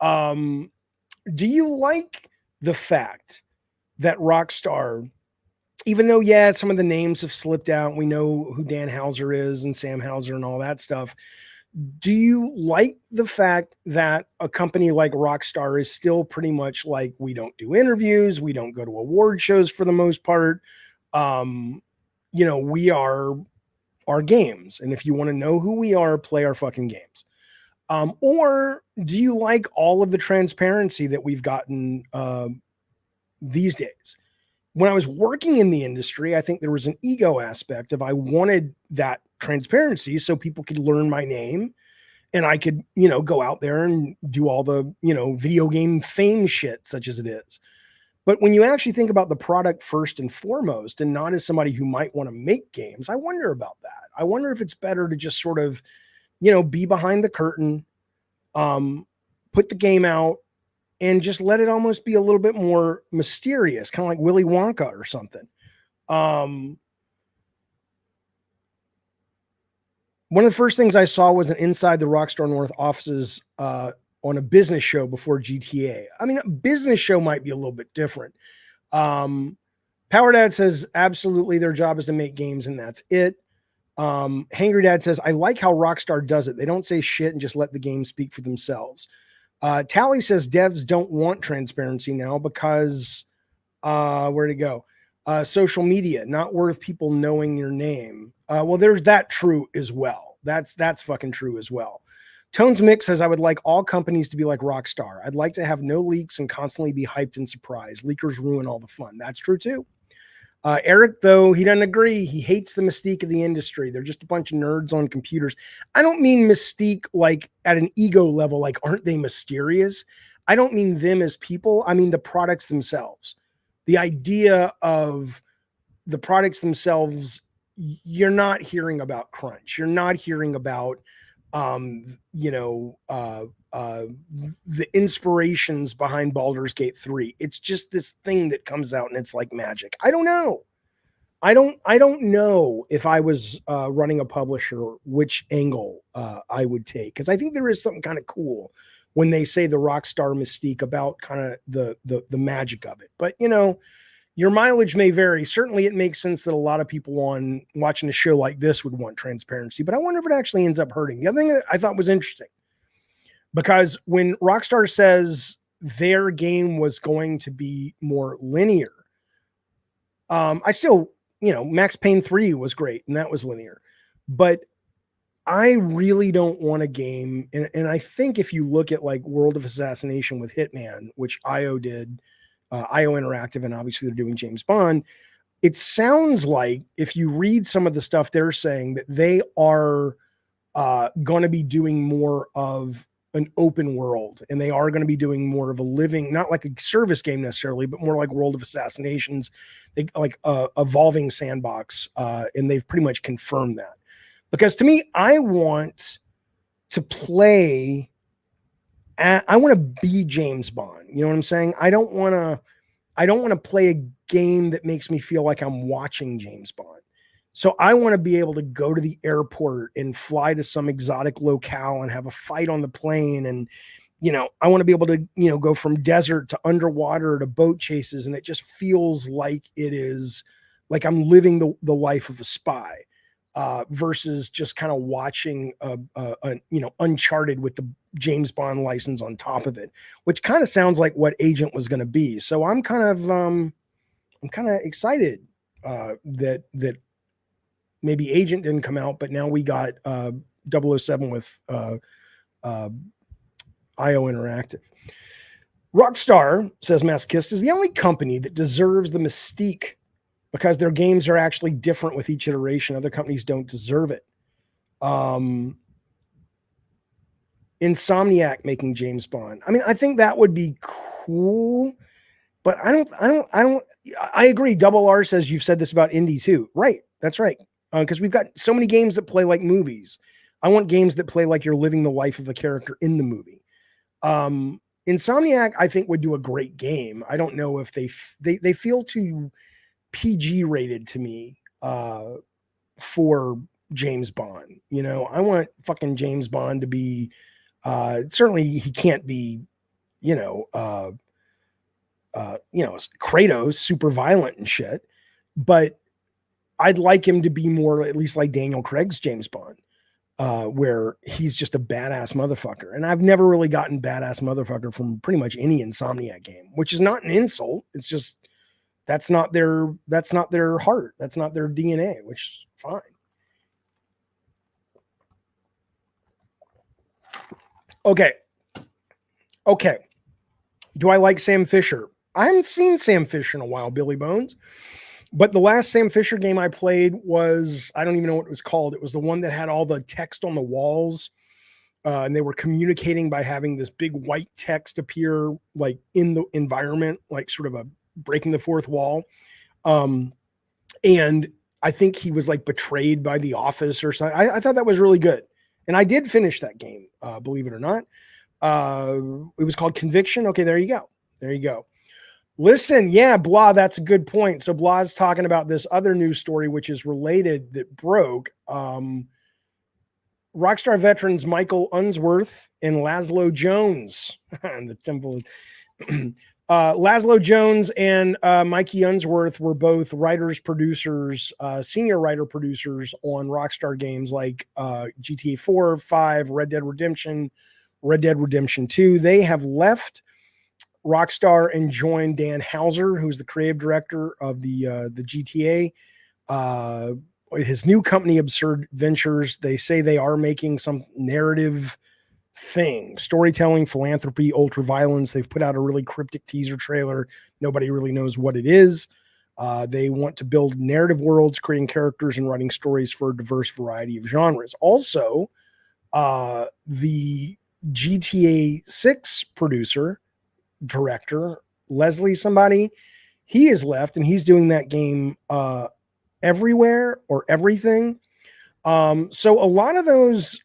Speaker 1: do you like the fact that Rockstar, even though, yeah, some of the names have slipped out, we know who Dan Houser is and Sam Houser and all that stuff. Do you like the fact that a company like Rockstar is still pretty much like, we don't do interviews, we don't go to award shows for the most part. You know, we are our games. And if you want to know who we are, play our fucking games. Or do you like all of the transparency that we've gotten these days? When I was working in the industry, I think there was an ego aspect of I wanted that transparency so people could learn my name and I could, you know, go out there and do all the, you know, video game fame shit such as it is. But when you actually think about the product first and foremost, and not as somebody who might want to make games, I wonder about that. I wonder if it's better to just sort of, you know, be behind the curtain, put the game out, and just let it almost be a little bit more mysterious, kind of like Willy Wonka or something. One of the first things I saw was an Inside the Rockstar North offices on a business show before GTA. I mean, a business show might be a little bit different. Power Dad says, absolutely, their job is to make games and that's it. Hangry Dad says, I like how Rockstar does it. They don't say shit and just let the games speak for themselves. Tally says devs don't want transparency now because where'd it go? Social media, not worth people knowing your name. Well, there's that true as well. That's fucking true as well. Tones Mix says, I would like all companies to be like Rockstar. I'd like to have no leaks and constantly be hyped and surprised. Leakers ruin all the fun. That's true too. Eric, though, he doesn't agree. He hates the mystique of the industry. They're just a bunch of nerds on computers. I don't mean mystique like at an ego level, like aren't they mysterious? I don't mean them as people. I mean the products themselves. The idea of the products themselves, you're not hearing about crunch. You're not hearing about, you know, the inspirations behind Baldur's Gate 3. It's just this thing that comes out and it's like magic. I don't know. I don't know if I was running a publisher, which angle I would take. Cause I think there is something kind of cool when they say the Rockstar mystique about kind of the magic of it. But you know, your mileage may vary. Certainly it makes sense that a lot of people on watching a show like this would want transparency, but I wonder if it actually ends up hurting. The other thing that I thought was interesting, because when Rockstar says their game was going to be more linear, I still, you know, Max Payne 3 was great and that was linear, but I really don't want a game. And I think if you look at like World of Assassination with Hitman, which IO did, IO Interactive, and obviously they're doing James Bond, it sounds like if you read some of the stuff they're saying that they are going to be doing more of an open world, and they are going to be doing more of a living, not like a service game necessarily, but more like World of Assassinations, like evolving sandbox, and they've pretty much confirmed that. Because to me, I want to play. I want to be James Bond. You know what I'm saying? I don't want to play a game that makes me feel like I'm watching James Bond. So I want to be able to go to the airport and fly to some exotic locale and have a fight on the plane. And, I want to be able to, go from desert to underwater to boat chases. And it just feels like it is like I'm living the life of a spy, versus just kind of watching, Uncharted with the James Bond license on top of it, which kind of sounds like what Agent was going to be. So I'm kind of excited, that maybe Agent didn't come out, but now we got 007 with IO Interactive. Rockstar, says Masochist, is the only company that deserves the mystique because their games are actually different with each iteration. Other companies don't deserve it. Insomniac making James Bond. I mean, I think that would be cool, but I agree. Double R says you've said this about indie too. Right. That's right. Because we've got so many games that play like movies. I want games that play like you're living the life of the character in the movie. Insomniac, I think, would do a great game. I don't know if they feel too PG rated to me for James Bond. I want fucking James Bond to be. Certainly, he can't be. Kratos, super violent and shit, but I'd like him to be more at least like Daniel Craig's James Bond, where he's just a badass motherfucker. And I've never really gotten badass motherfucker from pretty much any Insomniac game, which is not an insult. It's just that's not their heart. That's not their DNA, which is fine. Okay. Do I like Sam Fisher? I haven't seen Sam Fisher in a while, Billy Bones. But the last Sam Fisher game I played was, I don't even know what it was called. It was the one that had all the text on the walls. And they were communicating by having this big white text appear like in the environment, like sort of a breaking the fourth wall. And I think he was like betrayed by the office or something. I thought that was really good. And I did finish that game, believe it or not. It was called Conviction. Okay, there you go. Listen, yeah, Blah, that's a good point. So Blah's talking about this other news story, which is related, that broke. Rockstar veterans Michael Unsworth and Laszlo Jones and the temple. Laszlo Jones and Mikey Unsworth were both writers, producers, senior writer producers on Rockstar games like GTA 4, 5, Red Dead Redemption 2. They have left Rockstar and joined Dan Houser, who's the creative director of the GTA. His new company, Absurd Ventures. They say they are making some narrative thing, storytelling, philanthropy, ultra violence. They've put out a really cryptic teaser trailer. Nobody really knows what it is. They want to build narrative worlds, creating characters and writing stories for a diverse variety of genres. Also, the GTA 6 producer, director, Leslie somebody, he is left and he's doing that game everywhere or everything. So a lot of those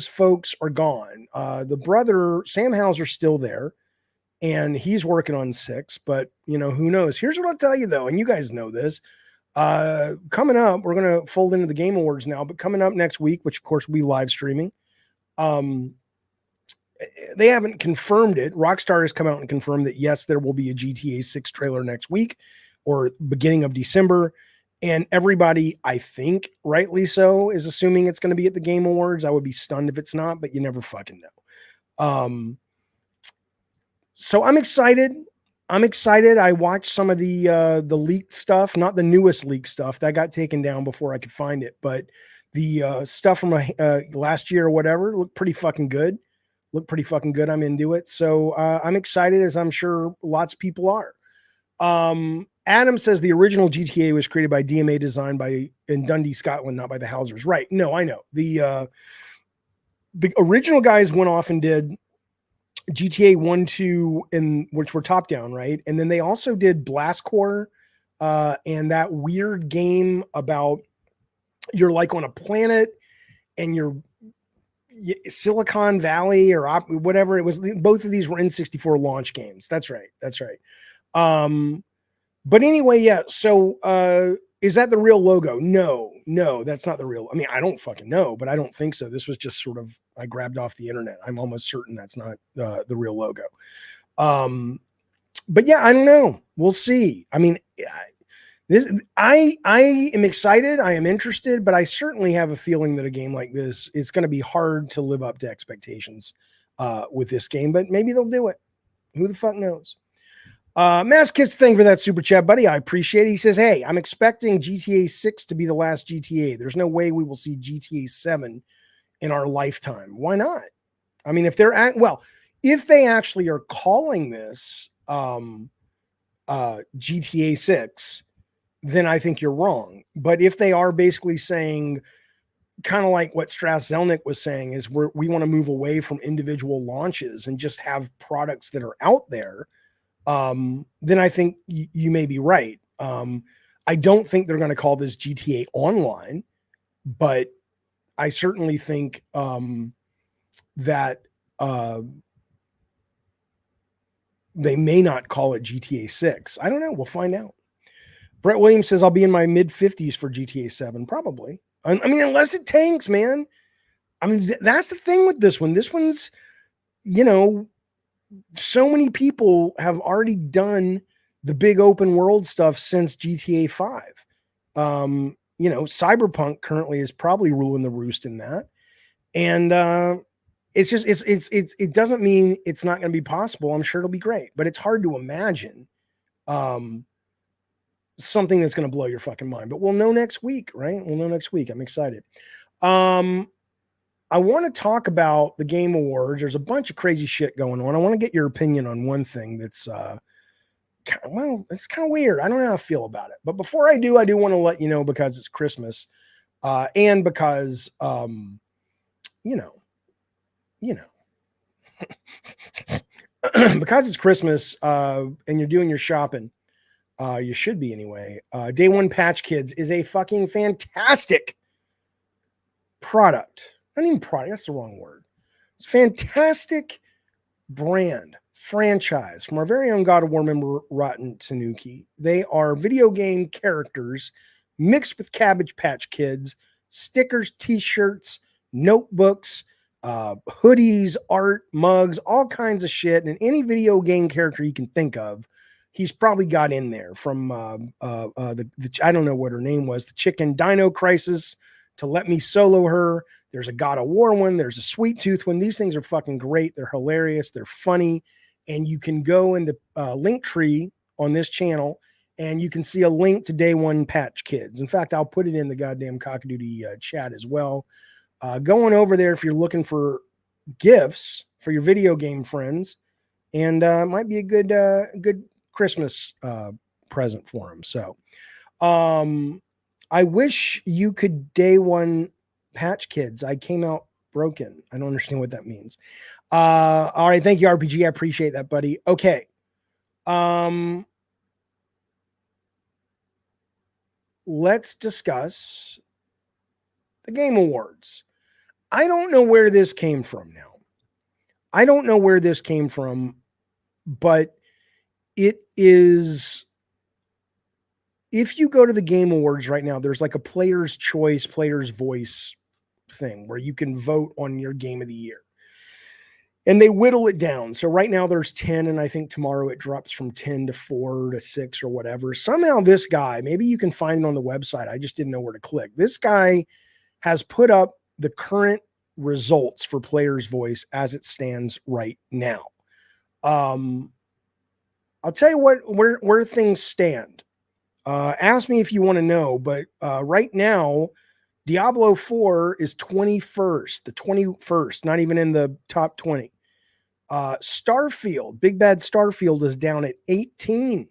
Speaker 1: folks are gone. The brother, Sam Houser's still there and he's working on 6, but who knows? Here's what I'll tell you though, and you guys know this. Coming up, we're going to fold into the Game Awards now, but coming up next week, which of course will be live streaming, they haven't confirmed it. Rockstar has come out and confirmed that yes, there will be a GTA 6 trailer next week or beginning of December. And everybody, I think, rightly so, is assuming it's going to be at the Game Awards. I would be stunned if it's not, but you never fucking know. So I'm excited. I watched some of the leaked stuff, not the newest leaked stuff that got taken down before I could find it, but the stuff from last year or whatever looked pretty fucking good. I'm into it. So I'm excited, as I'm sure lots of people are. Adam says the original GTA was created by DMA, designed in Dundee, Scotland, not by the Housers. Right. No, I know. the original guys went off and did GTA 1, 2, and which were top down, right? And then they also did Blast Corps, and that weird game about you're like on a planet and you're Silicon Valley or whatever it was. Both of these were N64 launch games. That's right. That's right. But anyway, yeah. So is that the real logo? No, that's not the real. I mean, I don't fucking know, but I don't think so. This was just sort of, I grabbed off the internet. I'm almost certain that's not the real logo. But yeah, I don't know. We'll see. I mean, I am excited. I am interested, but I certainly have a feeling that a game like this, it's going to be hard to live up to expectations with this game, but maybe they'll do it. Who the fuck knows? Mass Kiss, thank you for that super chat, buddy. I appreciate it. He says, hey, I'm expecting GTA 6 to be the last GTA. There's no way we will see GTA 7 in our lifetime. Why not? I mean, if they actually are calling this GTA 6, then I think you're wrong. But if they are basically saying, kind of like what Strauss Zelnick was saying, is we want to move away from individual launches and just have products that are out there, then I think you may be right. I don't think they're going to call this GTA Online, but I certainly think that they may not call it GTA 6. I don't know. We'll find out. Brett Williams says, I'll be in my mid-50s for GTA 7. Probably. I mean, unless it tanks, man. I mean, that's the thing with this one. This one's, so many people have already done the big open world stuff since GTA 5. Cyberpunk currently is probably ruling the roost in that. And it doesn't mean it's not going to be possible. I'm sure it'll be great, but it's hard to imagine something that's going to blow your fucking mind. But we'll know next week, right? We'll know next week. I'm excited. I want to talk about the Game Awards. There's a bunch of crazy shit going on. I want to get your opinion on one thing that's, it's kind of weird. I don't know how I feel about it. But before I do want to let you know, because it's Christmas, and because, because it's Christmas, and you're doing your shopping, you should be anyway. Day One Patch Kids is a fucking fantastic product. Not even product, that's the wrong word. It's fantastic brand, franchise from our very own God of War member, Rotten Tanuki. They are video game characters mixed with Cabbage Patch Kids, stickers, t-shirts, notebooks, hoodies, art, mugs, all kinds of shit. And any video game character you can think of, he's probably got in there, from I don't know what her name was, the Chicken Dino Crisis, to Let Me Solo Her. There's a God of War one. There's a Sweet Tooth one. These things are fucking great. They're hilarious. They're funny. And you can go in the link tree on this channel and you can see a link to Day One Patch Kids. In fact, I'll put it in the goddamn Cockadoodie chat as well. Going over there if you're looking for gifts for your video game friends, and might be a good Christmas present for them. So I wish you could Day One Patch Kids. I came out broken. I don't understand what that means. All right. Thank you, RPG. I appreciate that, buddy. Okay. Let's discuss the Game Awards. I don't know where this came from now. I don't know where this came from, but it is, if you go to the Game Awards right now, there's like a player's choice, player's voice thing where you can vote on your game of the year. And they whittle it down. So right now there's 10, and I think tomorrow it drops from 10 to 4 to 6 or whatever. Somehow this guy, maybe you can find it on the website, I just didn't know where to click. This guy has put up the current results for player's voice as it stands right now. I'll tell you where things stand. Ask me if you want to know, but right now, Diablo 4 is 21st, the 21st, not even in the top 20. Starfield, Big Bad Starfield, is down at 18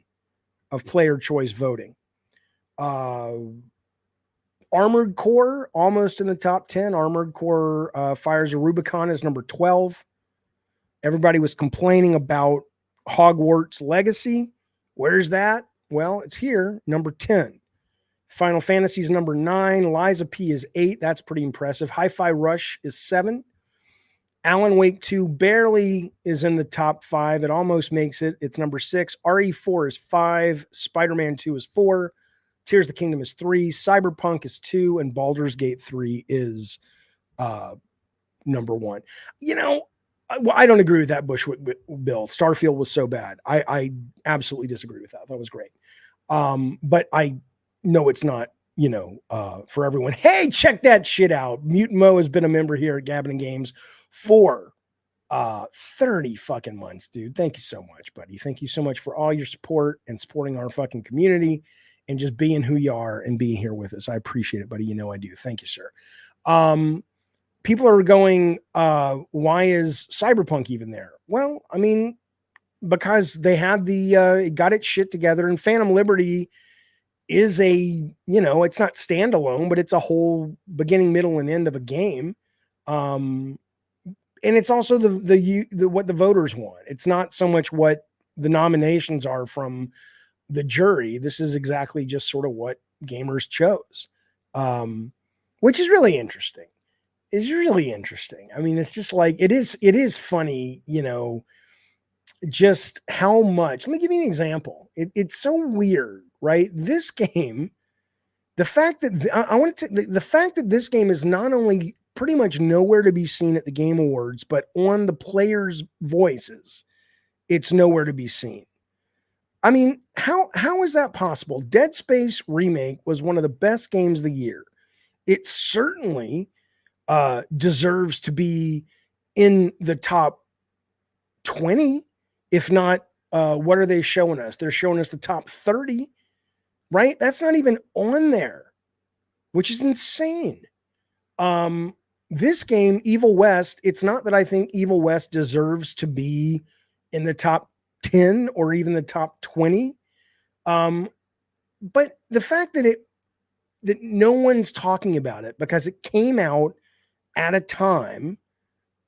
Speaker 1: of player choice voting. Armored Core, almost in the top 10. Armored Core Fires of Rubicon is number 12. Everybody was complaining about Hogwarts Legacy. Where's that? Well, it's here, number 10. Final Fantasy is number 9. Liza P is 8. That's pretty impressive. Hi-Fi Rush is 7. Alan Wake 2 barely is in the top 5. It almost makes it. It's number 6. RE4 is 5. Spider-Man 2 is 4. Tears of the Kingdom is 3. Cyberpunk is 2. And Baldur's Gate 3 is number 1. You know, I don't agree with that Bushwick bill. Starfield was so bad. I absolutely disagree with that. That was great. But I know it's not, you know, for everyone. Hey, check that shit out. Mutant Mo has been a member here at Gabbin and Games for 30 fucking months, dude. Thank you so much, buddy. Thank you so much for all your support and supporting our fucking community and just being who you are and being here with us. I appreciate it, buddy. You know I do. Thank you, sir. People are going, why is Cyberpunk even there? Well, I mean, because they had the got its shit together, and Phantom Liberty is a, you know, it's not standalone, but it's a whole beginning, middle, and end of a game. And it's also the what the voters want. It's not so much what the nominations are from the jury. This is exactly just sort of what gamers chose, which is really interesting. Is really interesting. I mean, it's just like, it is funny, you know, just how much. Let me give you an example. It's so weird, right? This game, the fact that the fact that this game is not only pretty much nowhere to be seen at the Game Awards, but on the players' voices, it's nowhere to be seen. I mean, how is that possible? Dead Space Remake was one of the best games of the year. It certainly deserves to be in the top 20, if not, what are they showing us? They're showing us the top 30, right? That's not even on there, which is insane. This game, Evil West, it's not that I think Evil West deserves to be in the top 10 or even the top 20. But the fact that that no one's talking about it because it came out at a time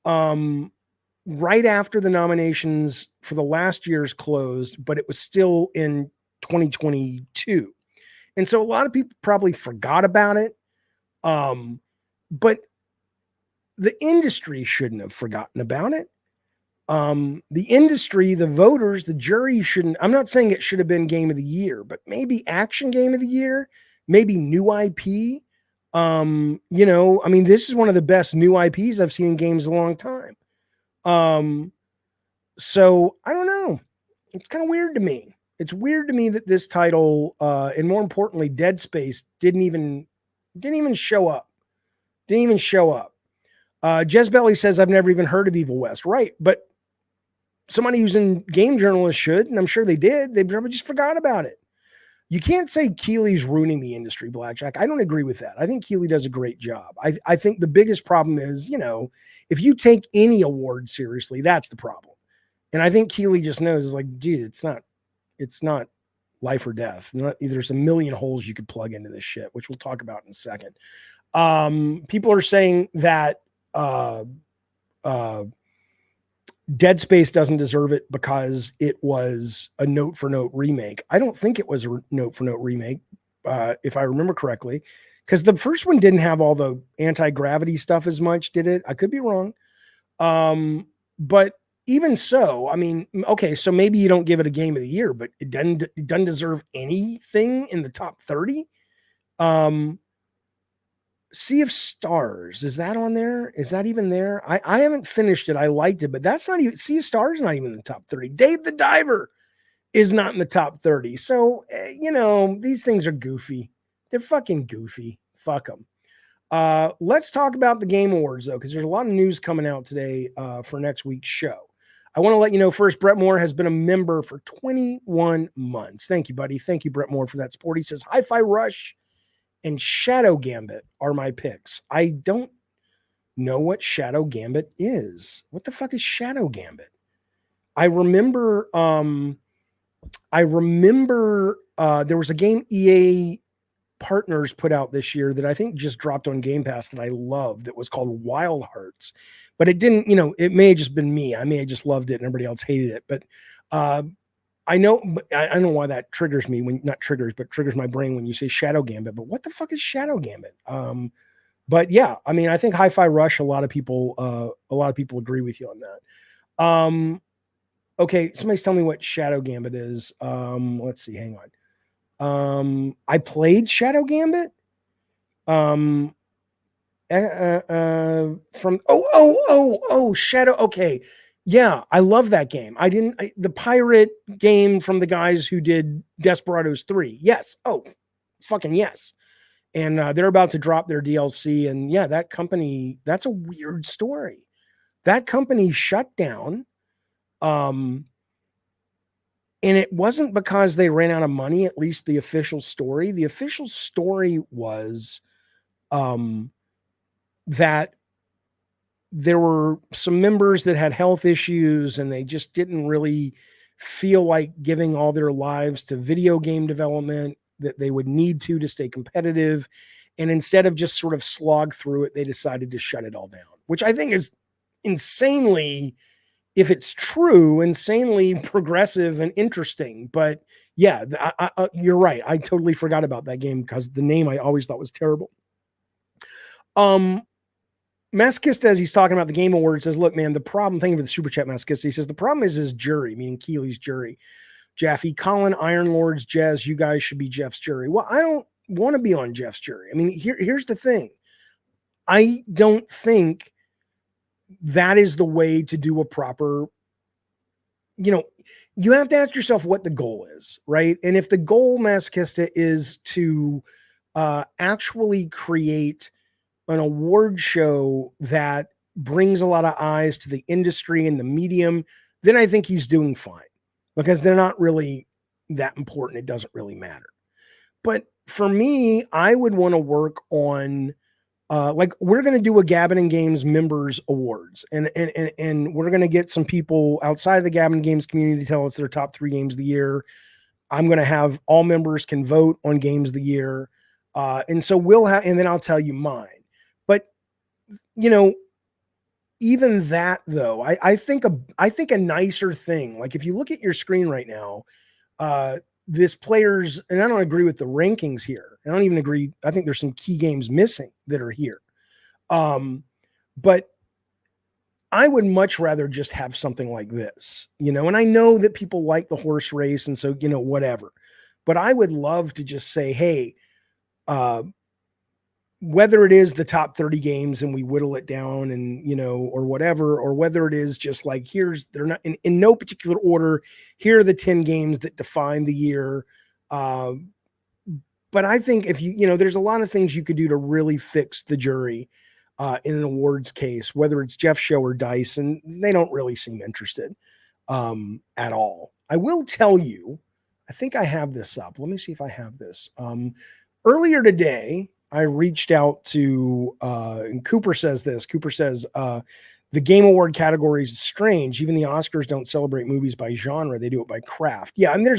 Speaker 1: right after the nominations for the last year's closed, but it was still in 2022. And so a lot of people probably forgot about it. But the industry shouldn't have forgotten about it. The industry, the voters, the jury shouldn't. I'm not saying it should have been Game of the Year, but maybe Action Game of the Year, maybe new IP. You know, I mean, this is one of the best new IPs I've seen in games in a long time. So I don't know. It's kind of weird to me. It's weird to me that this title, and more importantly, Dead Space didn't even show up. Didn't even show up. Jez Belly says, I've never even heard of Evil West. Right. But somebody who's in game journalists should, and I'm sure they did. They probably just forgot about it. You can't say Keighley's ruining the industry, Blackjack. I don't agree with that. I think Keighley does a great job. I think the biggest problem is, you know, if you take any award seriously, that's the problem. And I think Keighley just knows, is like, dude, it's not life or death. There's a million holes you could plug into this shit, which we'll talk about in a second. People are saying that Dead Space doesn't deserve it because it was a note-for-note remake. I don't think it was a note-for-note remake, if I remember correctly, because the first one didn't have all the anti-gravity stuff as much, did it? I could be wrong. But even so, I mean, okay, so maybe you don't give it a Game of the Year, but it doesn't deserve anything in the top 30. Sea of Stars, is that on there? Is that even there? I haven't finished it. I liked it, but that's not even, Sea of Stars is not even in the top 30. Dave the Diver is not in the top 30. So, you know, these things are goofy. They're fucking goofy. Fuck them. Let's talk about the Game Awards, though, because there's a lot of news coming out today for next week's show. I want to let you know first, Brett Moore has been a member for 21 months. Thank you, buddy. Thank you, Brett Moore, for that support. He says, Hi-Fi Rush and Shadow Gambit are my picks. I don't know what Shadow Gambit is. What the fuck is Shadow Gambit? I remember there was a game EA partners put out this year that I think just dropped on Game Pass that I love, that was called Wild Hearts, but it didn't, it may have just been me. I may have just loved it and everybody else hated it, but I know why that triggers me triggers my brain when you say Shadow Gambit, but what the fuck is Shadow Gambit? But yeah, I mean, I think Hi-Fi Rush, a lot of people agree with you on that. Okay, somebody's telling me what Shadow Gambit is. Let's see, hang on. I played Shadow Gambit. From Shadow. Okay. Yeah, I love that game. The pirate game from the guys who did Desperados 3. Yes. Oh, fucking yes. And they're about to drop their DLC. And yeah, that company, that's a weird story. That company shut down. And it wasn't because they ran out of money, at least the official story. The official story was that there were some members that had health issues and they just didn't really feel like giving all their lives to video game development that they would need to stay competitive. And instead of just sort of slog through it, they decided to shut it all down, which I think is insanely, if it's true, insanely progressive and interesting. But yeah, you're right. I totally forgot about that game because the name I always thought was terrible. Masochist, as he's talking about the Game Awards, says, look, man, the problem, thank you for the super chat, Masochist. He says, the problem is his jury, meaning Keighley's jury. Jaffe, Colin, Iron Lords, Jazz, you guys should be Jeff's jury. Well, I don't want to be on Jeff's jury. I mean, here's the thing. I don't think that is the way to do a proper, you have to ask yourself what the goal is, right? And if the goal, Masochista, is to actually create an award show that brings a lot of eyes to the industry and the medium, then I think he's doing fine, because they're not really that important. It doesn't really matter. But for me, I would want to work on, like, we're going to do a Gabbin Games members awards, and we're going to get some people outside of the Gabbin Games community to tell us their top 3 games of the year. I'm going to have all members can vote on games of the year. And so we'll have, and then I'll tell you mine. But, even that though, I think a nicer thing, like if you look at your screen right now, this players, and I don't agree with the rankings here. I don't even agree. I think there's some key games missing that are here. But I would much rather just have something like this, and I know that people like the horse race. And so, whatever, but I would love to just say, hey, whether it is the top 30 games and we whittle it down and, or whatever, or whether it is just like, they're not in no particular order. Here are the 10 games that define the year. But I think if there's a lot of things you could do to really fix the jury in an awards case, whether it's Jeff's show or Dice, and they don't really seem interested at all. I will tell you, I think I have this up. Let me see if I have this. Earlier today, I reached out to, and Cooper says this. Cooper says, the Game Award category is strange. Even the Oscars don't celebrate movies by genre. They do it by craft. Yeah, I mean,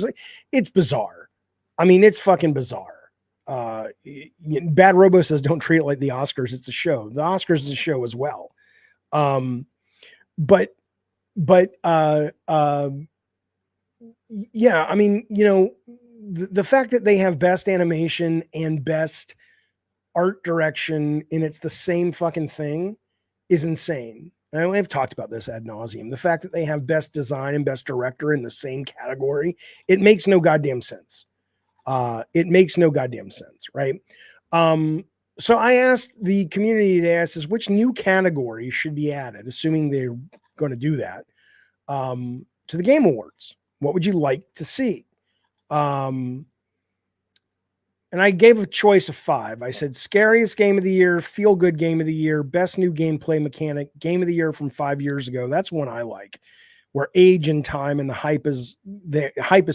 Speaker 1: it's bizarre. I mean, it's fucking bizarre. Bad Robo says, don't treat it like the Oscars. It's a show. The Oscars is a show as well. But yeah, I mean, the fact that they have best animation and best art direction and it's the same fucking thing is insane. I've talked about this ad nauseum. The fact that they have best design and best director in the same category, it makes no goddamn sense. It makes no goddamn sense, right? So I asked the community to ask is which new category should be added, assuming they're going to do that, to the Game Awards. What would you like to see? And I gave a choice of 5. I said scariest game of the year, feel good game of the year, best new gameplay mechanic, game of the year from 5 years ago. That's one I like, where age and time and the hype is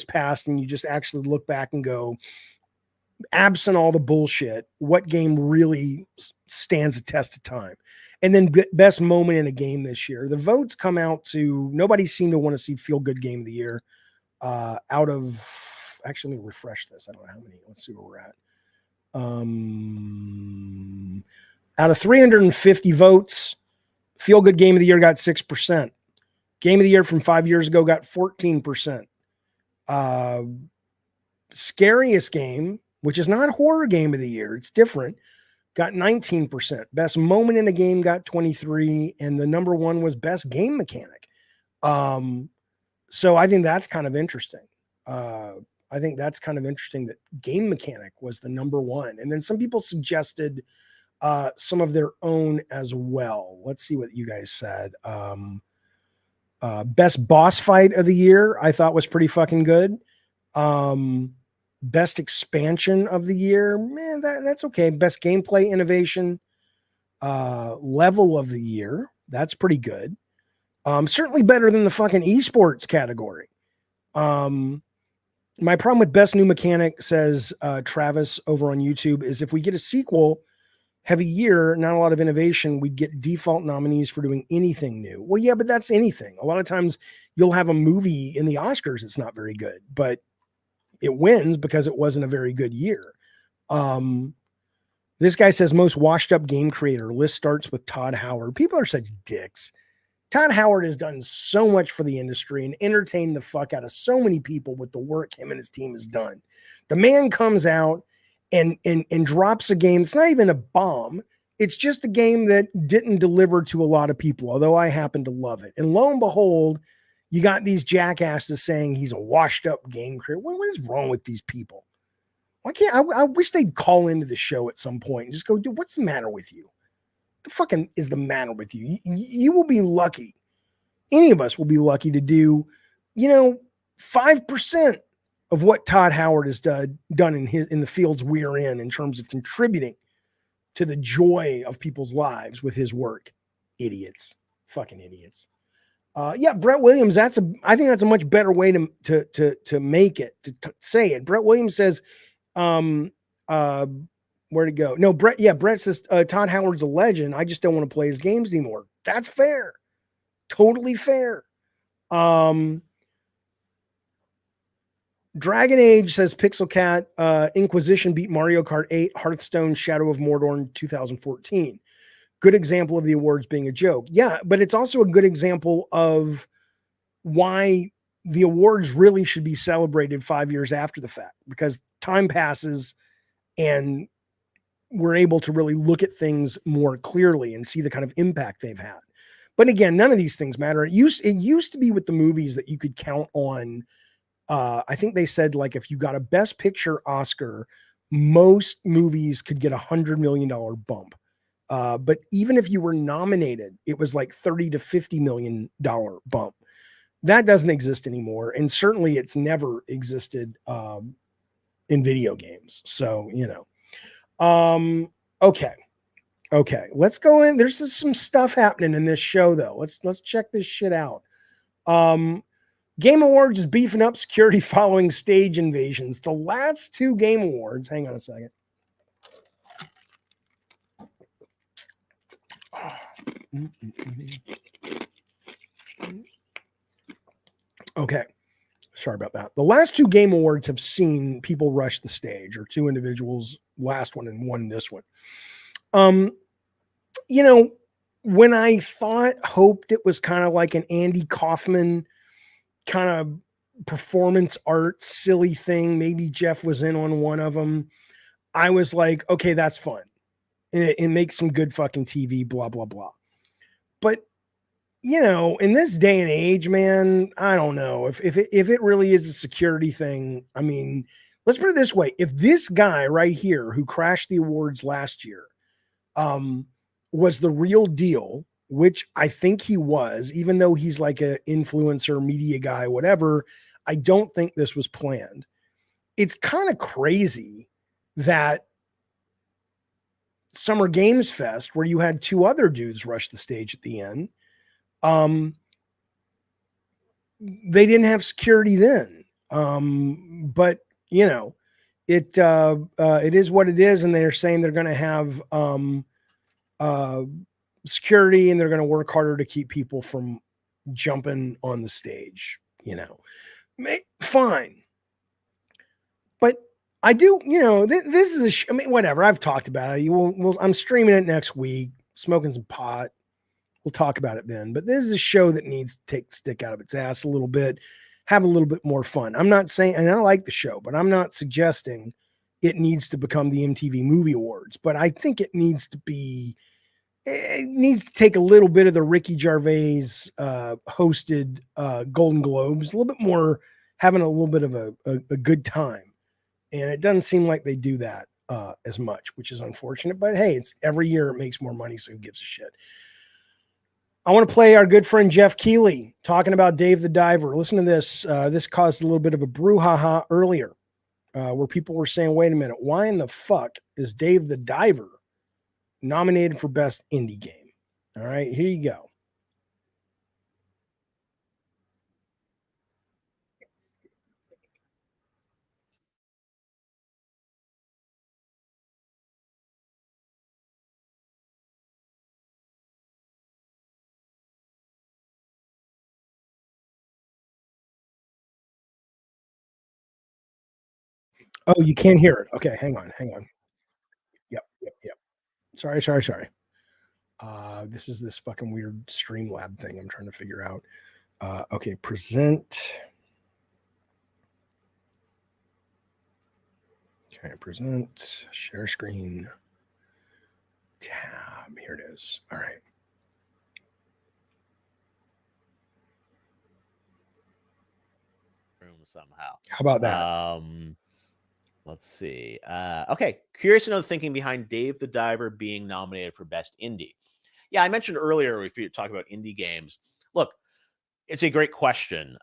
Speaker 1: past, and you just actually look back and go, absent all the bullshit, what game really stands a test of time? And then best moment in a game this year. The votes come out to, nobody seemed to want to see feel good game of the year out of, actually, let me refresh this. I don't know how many. Let's see where we're at. Out of 350 votes, Feel Good Game of the Year got 6%. Game of the Year from 5 years ago got 14%. Scariest Game, which is not Horror Game of the Year, it's different, got 19%. Best Moment in a Game got 23%, and the number one was Best Game Mechanic. So I think that's kind of interesting. I think that's kind of interesting that Game Mechanic was the number one. And then some people suggested some of their own as well. Let's see what you guys said. Best Boss Fight of the Year, I thought was pretty fucking good. Best Expansion of the Year, man, that's okay. Best Gameplay Innovation, Level of the Year, that's pretty good. Certainly better than the fucking esports category. My problem with Best New Mechanic, says Travis over on YouTube, is if we get a sequel heavy year, not a lot of innovation, we'd get default nominees for doing anything new. Well, yeah, but that's anything. A lot of times you'll have a movie in the Oscars that's not very good, but it wins because it wasn't a very good year. This guy says most washed up game creator. List starts with Todd Howard. People are such dicks. Todd Howard has done so much for the industry and entertained the fuck out of so many people with the work him and his team has done. The man comes out and drops a game. It's not even a bomb. It's just a game that didn't deliver to a lot of people, although I happen to love it. And lo and behold, you got these jackasses saying he's a washed up game creator. What is wrong with these people? Why can't I wish they'd call into the show at some point and just go, dude, what's the matter with you? The fucking is the matter with you? You will be lucky. Any of us will be lucky to do, 5% of what Todd Howard has done in the fields we're in terms of contributing to the joy of people's lives with his work. Idiots, fucking idiots. Yeah, Brett Williams. I think that's a much better way to make it, to say it. Brett Williams says, where'd it go? No, Brett says Todd Howard's a legend. I just don't want to play his games anymore. That's fair. Totally fair. Dragon Age says Pixel Cat, Inquisition beat Mario Kart 8, Hearthstone, Shadow of Mordor in 2014. Good example of the awards being a joke. Yeah, but it's also a good example of why the awards really should be celebrated 5 years after the fact, because time passes and we're able to really look at things more clearly and see the kind of impact they've had. But again, none of these things matter. It used to be with the movies that you could count on. I think they said, like, if you got a Best Picture Oscar, most movies could get $100 million bump. But even if you were nominated, it was like $30 to $50 million bump. That doesn't exist anymore. And certainly it's never existed in video games. So, okay. Let's go in. There's some stuff happening in this show, though. Let's check this shit out. Game Awards is beefing up security following stage invasions. The last two Game Awards, hang on a second. Okay. Sorry about that. The last two Game Awards have seen people rush the stage, or two individuals, last one and one this one. When I hoped it was kind of like an Andy Kaufman kind of performance art, silly thing, maybe Jeff was in on one of them, I was like, okay, that's fun. And it makes some good fucking TV, blah, blah, blah. But, in this day and age, man, I don't know if it really is a security thing. I mean, let's put it this way. If this guy right here who crashed the awards last year was the real deal, which I think he was, even though he's like an influencer, media guy, whatever, I don't think this was planned. It's kind of crazy that Summer Games Fest, where you had two other dudes rush the stage at the end, they didn't have security then. But it is what it is, and they're saying they're going to have security, and they're going to work harder to keep people from jumping on the stage. Fine, but I do, this is I mean, whatever. I've talked about it. I'm streaming it next week, smoking some pot. We'll talk about it then. But this is a show that needs to take the stick out of its ass a little bit, have a little bit more fun. I'm not saying, and I like the show, but I'm not suggesting it needs to become the MTV Movie Awards. But I think it needs to take a little bit of the Ricky Gervais hosted Golden Globes, a little bit more, having a little bit of a good time. And it doesn't seem like they do that as much, which is unfortunate. But hey, it's every year it makes more money, so who gives a shit? I want to play our good friend Jeff Keighley talking about Dave the Diver. Listen to this. This caused a little bit of a brouhaha earlier, where people were saying, wait a minute, why in the fuck is Dave the Diver nominated for Best Indie Game? All right, here you go. Oh, you can't hear it. Okay, hang on. Yep. Sorry. This is this fucking weird Streamlab thing I'm trying to figure out. Okay, present. Okay, present, share screen, tab. Here it is. All right.
Speaker 2: Room somehow.
Speaker 1: How about that?
Speaker 2: Let's see. Okay, curious to know the thinking behind Dave the Diver being nominated for Best Indie. Yeah, I mentioned earlier if you talk about indie games. Look, it's a great question.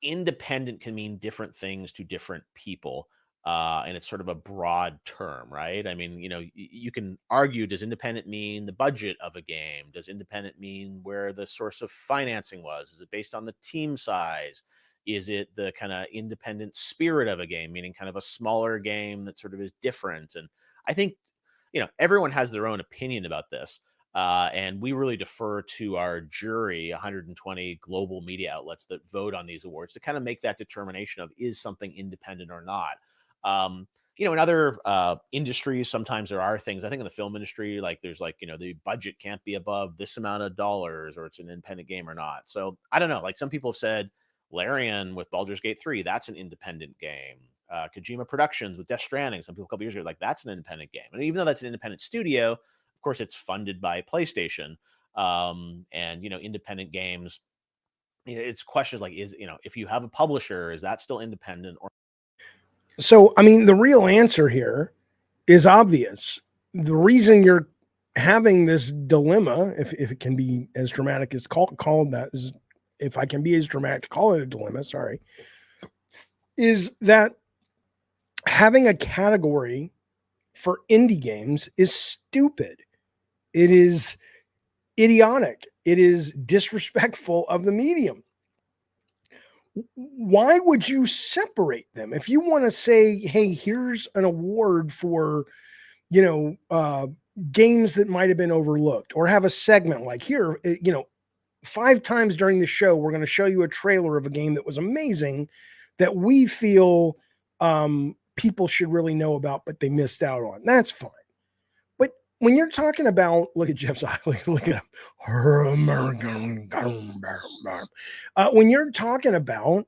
Speaker 2: Independent can mean different things to different people. And it's sort of a broad term, right? I mean, you can argue, does independent mean the budget of a game? Does independent mean where the source of financing was? Is it based on the team size? Is it the kind of independent spirit of a game, meaning kind of a smaller game that sort of is different? And I think, everyone has their own opinion about this. And we really defer to our jury, 120 global media outlets that vote on these awards, to kind of make that determination of, is something independent or not? In other industries, sometimes there are things. I think in the film industry, like there's the budget can't be above this amount of dollars, or it's an independent game or not. So I don't know. Like some people have said, Larian with Baldur's Gate 3, that's an independent game. Kojima Productions with Death Stranding, some people a couple years ago, like that's an independent game. And even though that's an independent studio, of course, it's funded by PlayStation. And independent games, it's questions like, if you have a publisher, is that still independent? Or
Speaker 1: So, I mean, the real answer here is obvious. The reason you're having this dilemma, if it can be as dramatic as called that, is, if I can be as dramatic to call it a dilemma, sorry, is that having a category for indie games is stupid. It is idiotic. It is disrespectful of the medium. Why would you separate them? If you want to say, hey, here's an award for, games that might have been overlooked, or have a segment like here, 5 times during the show, we're going to show you a trailer of a game that was amazing that we feel people should really know about, but they missed out on. That's fine. But when you're talking about, look at Jeff's eye, look at him. When you're talking about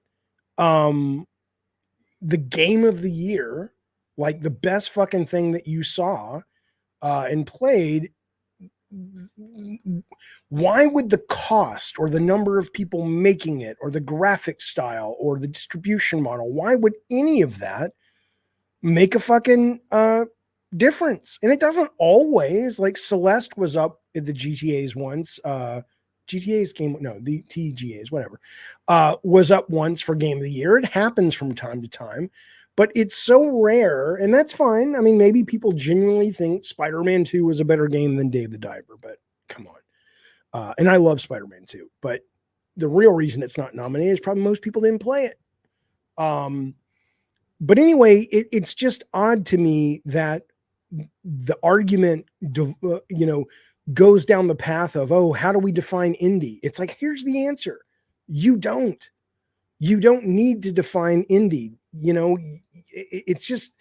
Speaker 1: the game of the year, like the best fucking thing that you saw and played, why would the cost or the number of people making it or the graphic style or the distribution model, why would any of that make a fucking difference? And it doesn't always. Like Celeste was up at the GTAs once. GTA's game, no, the TGAs, whatever, was up once for game of the year. It happens from time to time, but it's so rare, and that's fine. I mean, maybe people genuinely think Spider-Man 2 was a better game than Dave the Diver, but come on. And I love Spider-Man 2, but the real reason it's not nominated is probably most people didn't play it. But anyway, it's just odd to me that the argument, goes down the path of, oh, how do we define indie? It's like, here's the answer. You don't need to define indie. it's just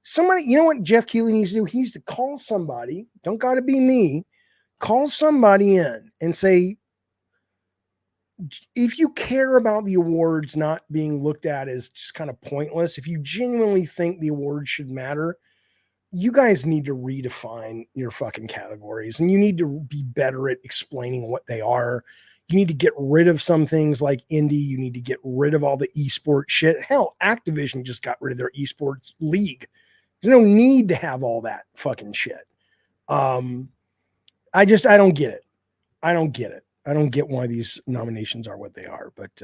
Speaker 1: somebody, you know what Jeff Keighley needs to do? He needs to call somebody, don't got to be me, call somebody in and say, if you care about the awards not being looked at as just kind of pointless, if you genuinely think the awards should matter, you guys need to redefine your fucking categories, and you need to be better at explaining what they are. You need to get rid of some things like indie. You need to get rid of all the esports shit. Hell, Activision just got rid of their esports league. There's no need to have all that fucking shit. I don't get it. I don't get it. I don't get why these nominations are what they are, but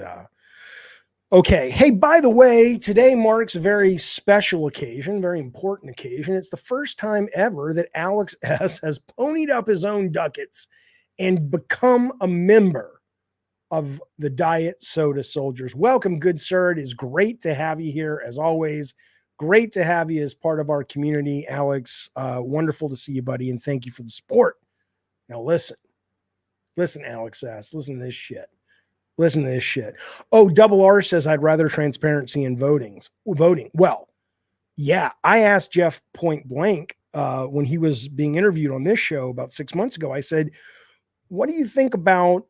Speaker 1: okay. Hey, by the way, today marks a very special occasion, very important occasion. It's the first time ever that Alex S. has ponied up his own ducats and become a member of the Diet Soda Soldiers. Welcome, good sir. It is great to have you here, as always. Great to have you as part of our community, Alex. Wonderful to see you, buddy, and thank you for the support. Now, listen, Alex S., listen to this shit. Listen to this shit. Oh, Double R says, I'd rather transparency in voting. Well, yeah, I asked Jeff point blank when he was being interviewed on this show about 6 months ago. I said, what do you think about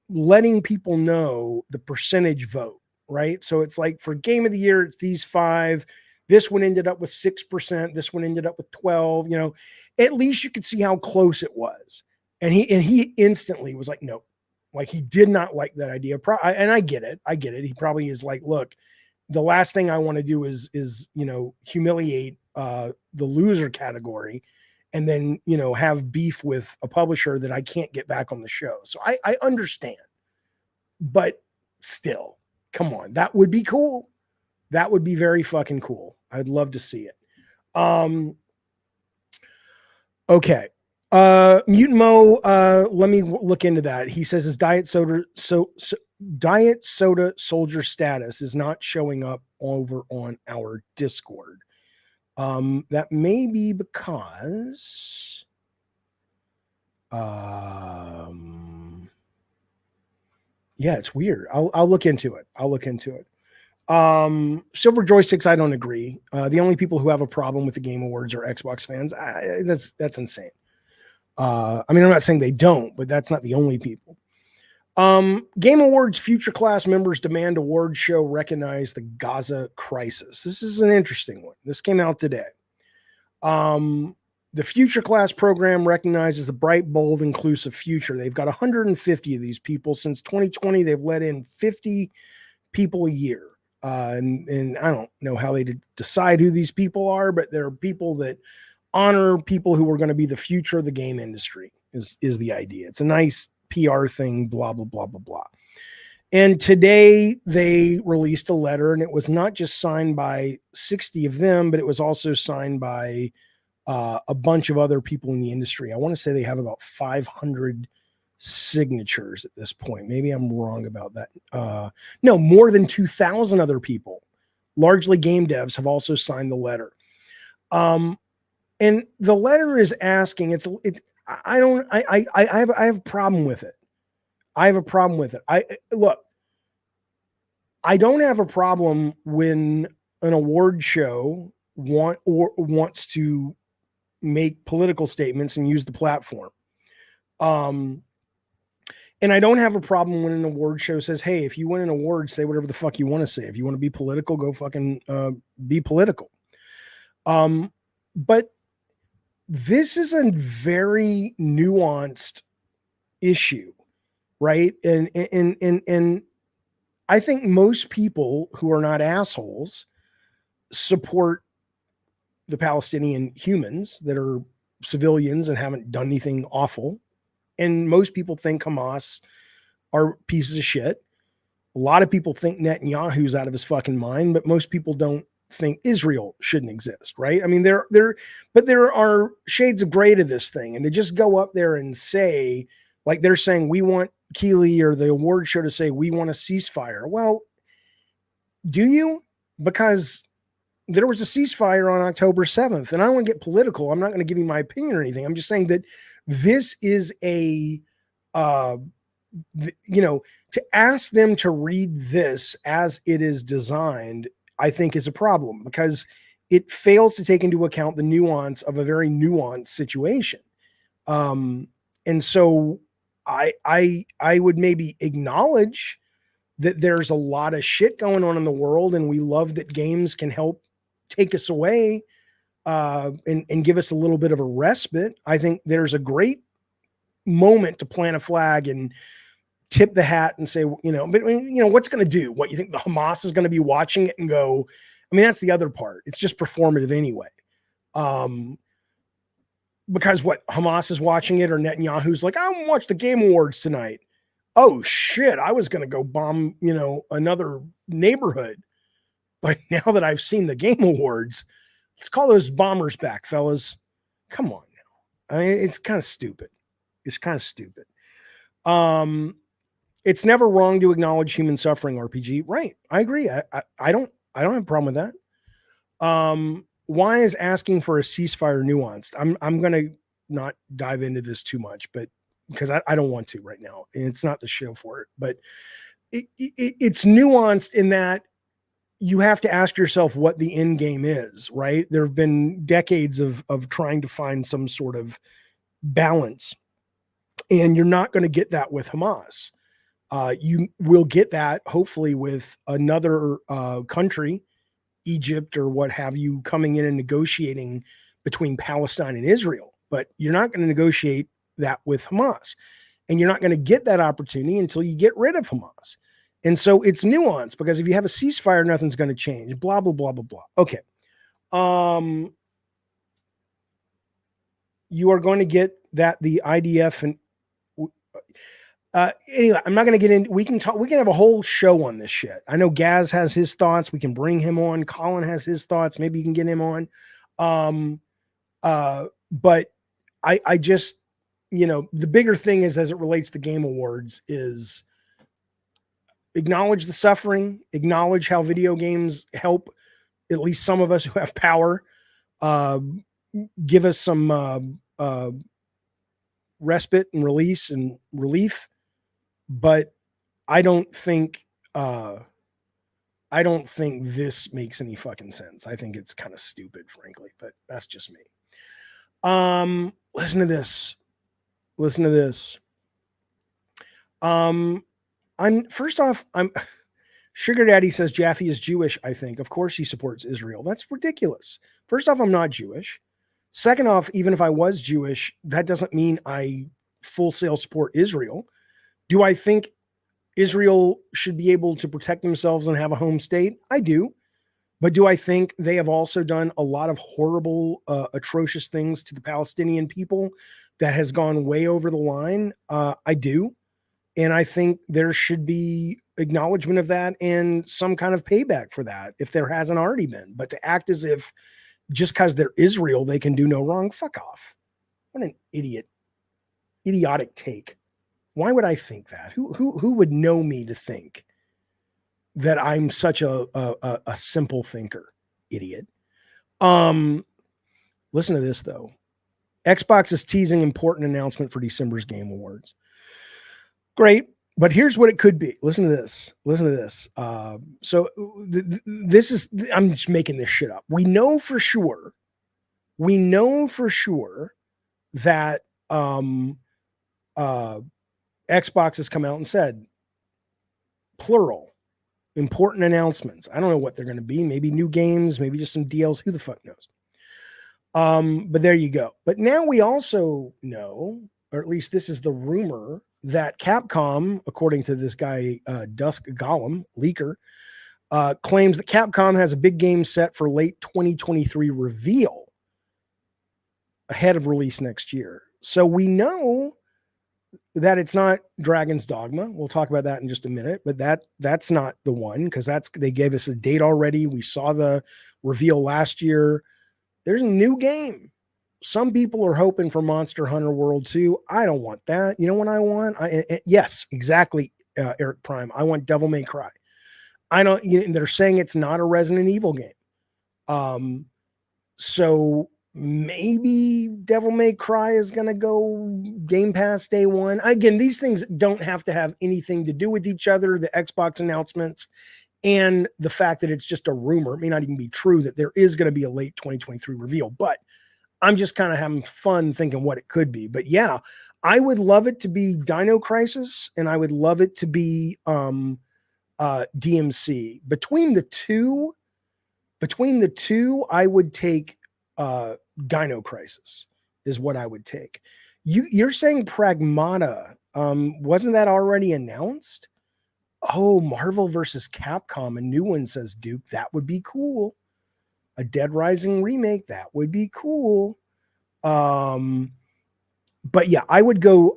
Speaker 1: letting people know the percentage vote, right? So it's like for Game of the Year, it's these 5. This one ended up with 6%. This one ended up with 12. You know, at least you could see how close it was. And he instantly was like, no. Like, he did not like that idea. And I get it. He probably is like, look, the last thing I want to do is, you know, humiliate the loser category and then, you know, have beef with a publisher that I can't get back on the show. So I understand, but still, come on, that would be cool. That would be very fucking cool. I'd love to see it. Okay. Mutant Mo, let me look into that. He says his Diet Soda Soldier status is not showing up over on our Discord. That may be because yeah, it's weird. I'll look into it. Silver Joysticks, I don't agree. The only people who have a problem with the Game Awards are Xbox fans. That's insane. I mean, I'm not saying they don't, but that's not the only people. Game Awards future class members demand award show recognize the Gaza crisis. This is an interesting one. This came out today. The future class program recognizes a bright, bold, inclusive future. They've got 150 of these people. Since 2020, they've let in 50 people a year. And I don't know how they decide who these people are, but they're people that honor people who are going to be the future of the game industry is the idea. It's a nice PR thing, blah, blah, blah, blah, blah. And today they released a letter, and it was not just signed by 60 of them, but it was also signed by a bunch of other people in the industry. I want to say they have about 500 signatures at this point. Maybe I'm wrong about that. No, more than 2,000 other people, largely game devs, have also signed the letter. And the letter is asking, I have a problem with it. I don't have a problem when an award show wants to make political statements and use the platform. And I don't have a problem when an award show says, hey, if you win an award, say whatever the fuck you want to say. If you want to be political, go fucking be political. But this is a very nuanced issue, right? And I think most people who are not assholes support the Palestinian humans that are civilians and haven't done anything awful. And most people think Hamas are pieces of shit. A lot of people think Netanyahu's out of his fucking mind, but most people don't think Israel shouldn't exist, right? I mean, but there are shades of gray to this thing. And to just go up there and say, like they're saying, we want Keighley or the award show to say, we want a ceasefire. Well, do you? Because there was a ceasefire on October 7th, and I don't want to get political. I'm not going to give you my opinion or anything. I'm just saying that this is to ask them to read this as it is designed, I think is a problem because it fails to take into account the nuance of a very nuanced situation. And so I would maybe acknowledge that there's a lot of shit going on in the world, and we love that games can help take us away and give us a little bit of a respite. I think there's a great moment to plant a flag and tip the hat and say, but what's going to do? What you think the Hamas is going to be watching it and go, I mean, that's the other part. It's just performative anyway. Because what Hamas is watching it, or Netanyahu's like, I'm going to watch the Game Awards tonight. Oh shit, I was going to go bomb, another neighborhood. But now that I've seen the Game Awards, let's call those bombers back, fellas. Come on now. I mean, it's kind of stupid. It's kind of stupid. It's never wrong to acknowledge human suffering, RPG. Right. I agree. I don't have a problem with that. Why is asking for a ceasefire nuanced? I'm going to not dive into this too much, but because I don't want to right now, and it's not the show for it, but it's nuanced in that you have to ask yourself what the end game is, right? There have been decades of trying to find some sort of balance, and you're not going to get that with Hamas. You will get that hopefully with another country, Egypt or what have you, coming in and negotiating between Palestine and Israel. But you're not going to negotiate that with Hamas. And you're not going to get that opportunity until you get rid of Hamas. And so it's nuanced, because if you have a ceasefire, nothing's going to change. Blah, blah, blah, blah, blah. Okay. You are going to get that the IDF and anyway, I'm not going to get into, we can have a whole show on this shit. I know Gaz has his thoughts. We can bring him on. Colin has his thoughts. Maybe you can get him on. But I just, the bigger thing is, as it relates to Game Awards, is acknowledge the suffering, acknowledge how video games help at least some of us who have power, give us some respite and release and relief. But I don't think this makes any fucking sense. I think it's kind of stupid, frankly, but that's just me. Listen to this. I'm Sugar Daddy says Jaffe is Jewish. I think, of course, he supports Israel. That's ridiculous. First off, I'm not Jewish. Second off, even if I was Jewish, that doesn't mean I full sail support Israel. Do I think Israel should be able to protect themselves and have a home state? I do. But do I think they have also done a lot of horrible, atrocious things to the Palestinian people that has gone way over the line? I do. And I think there should be acknowledgement of that and some kind of payback for that, if there hasn't already been. But to act as if just because they're Israel, they can do no wrong, fuck off. What an idiotic take. Why would I think that? Who would know me to think that I'm such a simple thinker? Idiot. Listen to this though. Xbox is teasing important announcement for December's Game Awards. Great, but here's what it could be. Listen to this. This is, I'm just making this shit up. We know for sure that Xbox has come out and said, plural, important announcements. I don't know what they're going to be. Maybe new games, maybe just some deals. Who the fuck knows? But there you go. But now we also know, or at least this is the rumor, that Capcom, according to this guy, Dusk Golem, leaker, claims that Capcom has a big game set for late 2023 reveal ahead of release next year. So we know that it's not Dragon's Dogma. We'll talk about that in just a minute, but that's not the one, because they gave us a date already. We saw the reveal last year. There's a new game. Some people are hoping for Monster Hunter World 2. I don't want that. You know what I want? Yes, exactly, Eric Prime. I want Devil May Cry. They're saying it's not a Resident Evil game. So maybe Devil May Cry is going to go Game Pass day one. Again, these things don't have to have anything to do with each other. The Xbox announcements and the fact that it's just a rumor, it may not even be true, that there is going to be a late 2023 reveal, but I'm just kind of having fun thinking what it could be. But yeah, I would love it to be Dino Crisis, and I would love it to be DMC. Between the two, I would take Dino Crisis is what I would take. You're saying Pragmata. Wasn't that already announced? Oh, Marvel versus Capcom, a new one, says Duke. That would be cool. A Dead Rising remake, that would be cool. But yeah, I would go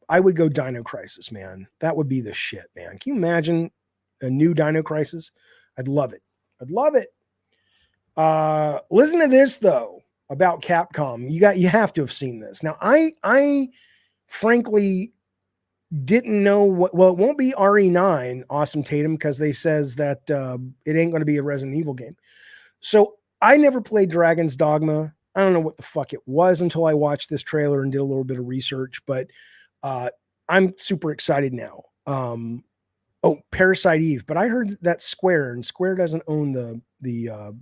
Speaker 1: Dino Crisis, man. That would be the shit, man. Can you imagine a new Dino Crisis? I'd love it. I'd love it. Listen to this though about Capcom. You have to have seen this. Now, I frankly didn't know what. Well, it won't be RE9 Awesome Tatum because they says that it ain't going to be a Resident Evil game. So I never played Dragon's Dogma. I don't know what the fuck it was until I watched this trailer and did a little bit of research, but I'm super excited now. Oh, Parasite Eve, but I heard that's Square, and Square doesn't own the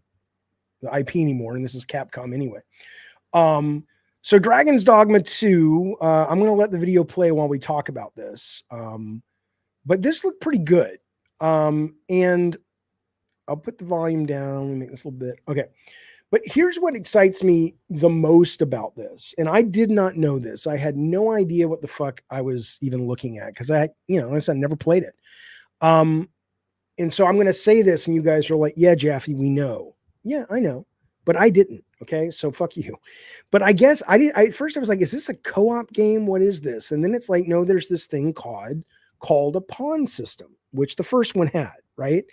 Speaker 1: IP anymore, and this is Capcom anyway. So Dragon's Dogma 2, I'm going to let the video play while we talk about this. But this looked pretty good. And I'll put the volume down, make this a little bit. Okay. But here's what excites me the most about this. And I did not know this. I had no idea what the fuck I was even looking at because I said, never played it. And so I'm going to say this and you guys are like, yeah, Jaffe, we know. Yeah, I know, but I didn't. Okay. So fuck you. But I guess at first I was like, is this a co-op game? What is this? And then it's like, no, there's this thing called a pawn system, which the first one had, right?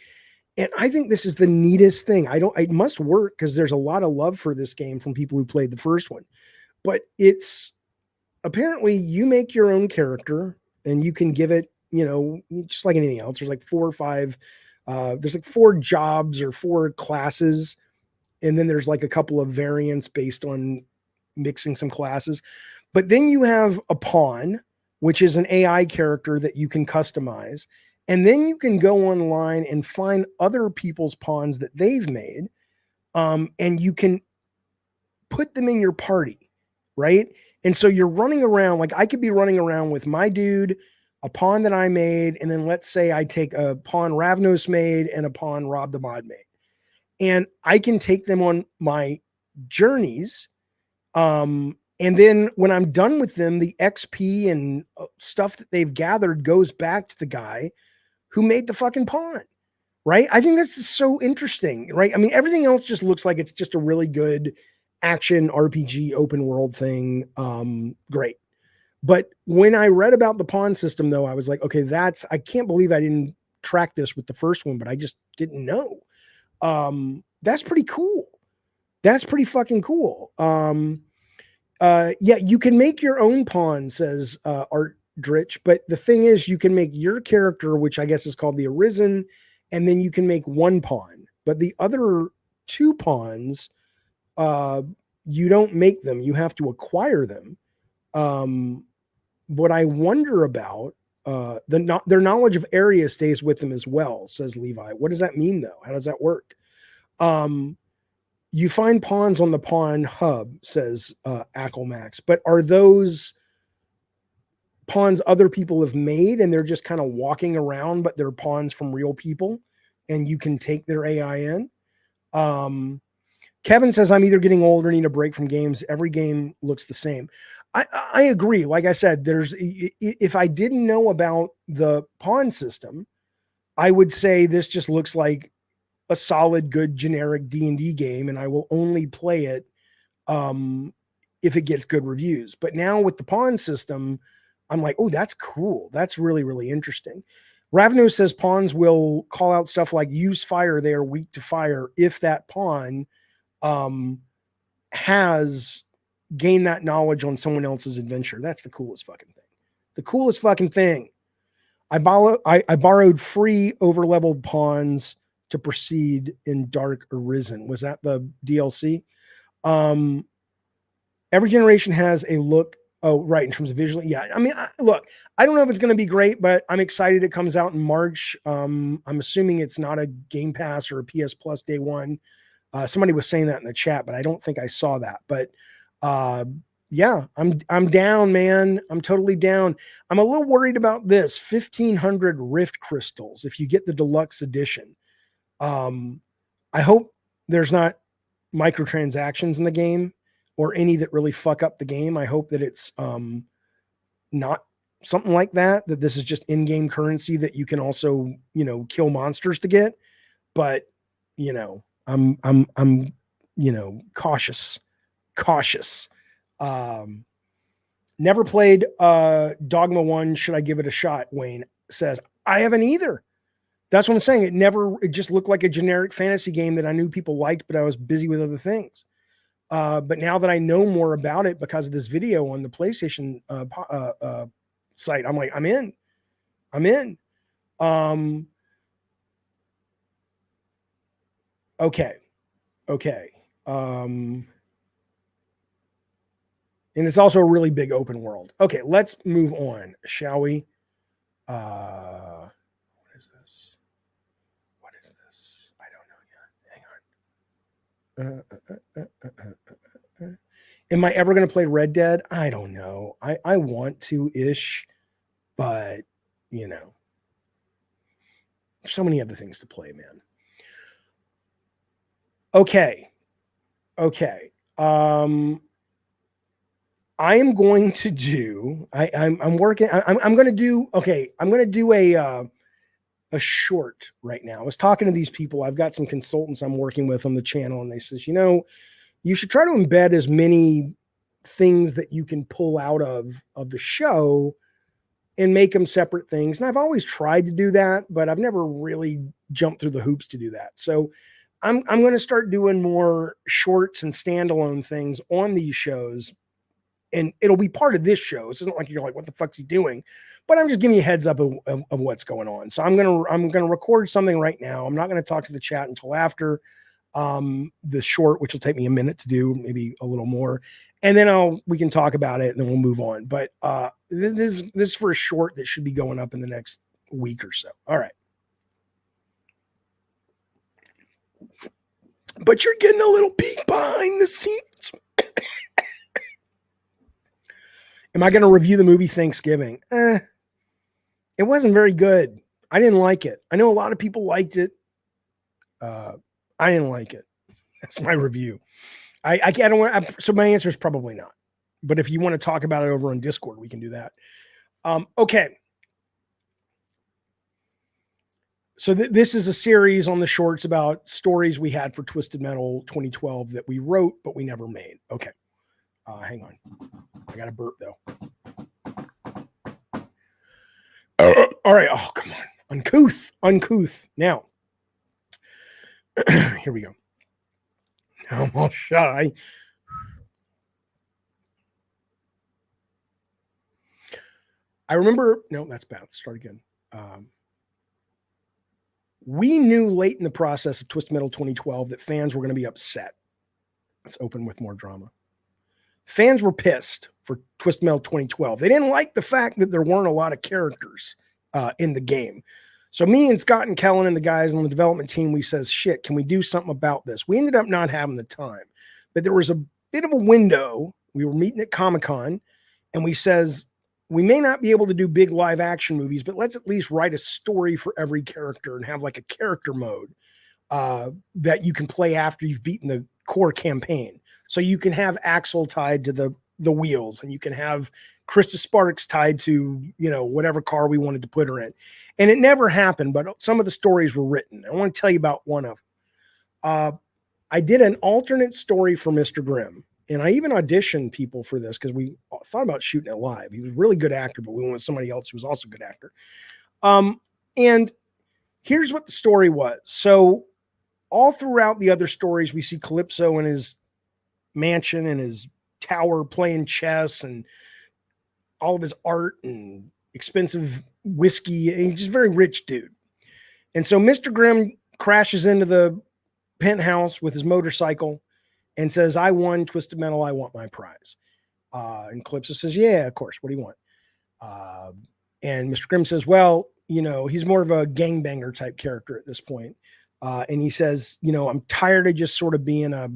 Speaker 1: And I think this is the neatest thing. It must work because there's a lot of love for this game from people who played the first one, but it's apparently you make your own character and you can give it, just like anything else. There's like 4 or 5, there's like 4 jobs or 4 classes. And then there's like a couple of variants based on mixing some classes, but then you have a pawn, which is an AI character that you can customize. And then you can go online and find other people's pawns that they've made. And you can put them in your party, right? And so you're running around, like I could be running around with my dude, a pawn that I made, and then let's say I take a pawn Ravnos made and a pawn Rob the Mod made. And I can take them on my journeys. And then when I'm done with them, the XP and stuff that they've gathered goes back to the guy who made the fucking pawn, right? I think that's so interesting, right? I mean, everything else just looks like it's just a really good action RPG open world thing. Great. But when I read about the pawn system though, I was like, okay, I can't believe I didn't track this with the first one, but I just didn't know. That's pretty cool. That's pretty fucking cool. Yeah, you can make your own pawn, says Art Dritch, but the thing is you can make your character, which I guess is called the Arisen, and then you can make one pawn, but the other 2 pawns, you don't make them, you have to acquire them. What I wonder about, their knowledge of area stays with them as well, says Levi. What does that mean though? How does that work? You find pawns on the pawn hub, says Acklemax, but are those pawns other people have made and they're just kind of walking around, but they're pawns from real people and you can take their AI in? Kevin says, I'm either getting old or need a break from games. Every game looks the same. I agree. Like I said, if I didn't know about the pawn system, I would say this just looks like a solid, good, generic D&D game, and I will only play it if it gets good reviews. But now with the pawn system, I'm like, oh, that's cool. That's really, really interesting. Ravno says pawns will call out stuff like use fire. They are weak to fire if that pawn has gained that knowledge on someone else's adventure. That's the coolest fucking thing. The coolest fucking thing. I borrowed free overleveled pawns to proceed in Dark Arisen. Was that the DLC? Every generation has a look Oh, right. In terms of visually. Yeah. I mean, look, I don't know if it's going to be great, but I'm excited it comes out in March. I'm assuming it's not a Game Pass or a PS Plus day one. Somebody was saying that in the chat, but I don't think I saw that. But yeah, I'm down, man. I'm totally down. I'm a little worried about this 1,500 Rift crystals if you get the deluxe edition. I hope there's not microtransactions in the game or any that really fuck up the game. I hope that it's not something like that, that this is just in-game currency that you can also, you know, kill monsters to get. But, you know, I'm you know, cautious. Never played Dogma 1. Should I give it a shot? Wayne says, I haven't either. That's what I'm saying. It just looked like a generic fantasy game that I knew people liked, but I was busy with other things. But now that I know more about it because of this video on the PlayStation site, I'm like, I'm in. Okay. And it's also a really big open world. Okay, let's move on, shall we? What is this? I don't know yet. Hang on. Am I ever going to play Red Dead? I don't know. I want to-ish, but, you know, so many other things to play, man. Okay. I am going to do. I'm working. I'm going to do. Okay, I'm going to do a short right now. I was talking to these people. I've got some consultants I'm working with on the channel, and they says, you know, you should try to embed as many things that you can pull out of the show and make them separate things. And I've always tried to do that, but I've never really jumped through the hoops to do that. So I'm going to start doing more shorts and standalone things on these shows. And it'll be part of this show. This isn't like you're like, what the fuck's he doing? But I'm just giving you a heads up of what's going on. So I'm gonna record something right now. I'm not gonna talk to the chat until after the short, which will take me a minute to do, maybe a little more, and then we can talk about it and then we'll move on. But this is for a short that should be going up in the next week or so. All right. But you're getting a little peek behind the scenes. Am I going to review the movie Thanksgiving? It wasn't very good. I didn't like it. I know a lot of people liked it. I didn't like it. That's my review. I don't want. So my answer is probably not. But if you want to talk about it over on Discord, we can do that. Okay. So this is a series on the shorts about stories we had for Twisted Metal 2012 that we wrote, but we never made. Okay. Hang on. I got a burp though. All right. Oh, come on. Uncouth. Now, here we go. Now I'm all shy. I remember. No, that's bad. Let's start again. We knew late in the process of Twisted Metal 2012 that fans were going to be upset. Let's open with more drama. Fans were pissed for Twisted Metal 2012. They didn't like the fact that there weren't a lot of characters in the game. So me and Scott and Colin and the guys on the development team, we says, shit, can we do something about this? We ended up not having the time, but there was a bit of a window. We were meeting at Comic-Con and we says, we may not be able to do big live action movies, but let's at least write a story for every character and have like a character mode that you can play after you've beaten the core campaign. So you can have Axel tied to the wheels and you can have Krista Sparks tied to, you know, whatever car we wanted to put her in. And it never happened, but some of the stories were written. I want to tell you about one of them. I did an alternate story for Mr. Grimm. And I even auditioned people for this because we thought about shooting it live. He was a really good actor, but we went with somebody else who was also a good actor. And here's what the story was. So all throughout the other stories, we see Calypso in his mansion and his tower playing chess and all of his art and expensive whiskey. And he's just a very rich dude. And so Mr. Grimm crashes into the penthouse with his motorcycle and says, I won Twisted Metal. I want my prize. And Calypso says, yeah, of course. What do you want? And Mr. Grimm says, well, he's more of a gangbanger type character at this point. And he says, I'm tired of just sort of being a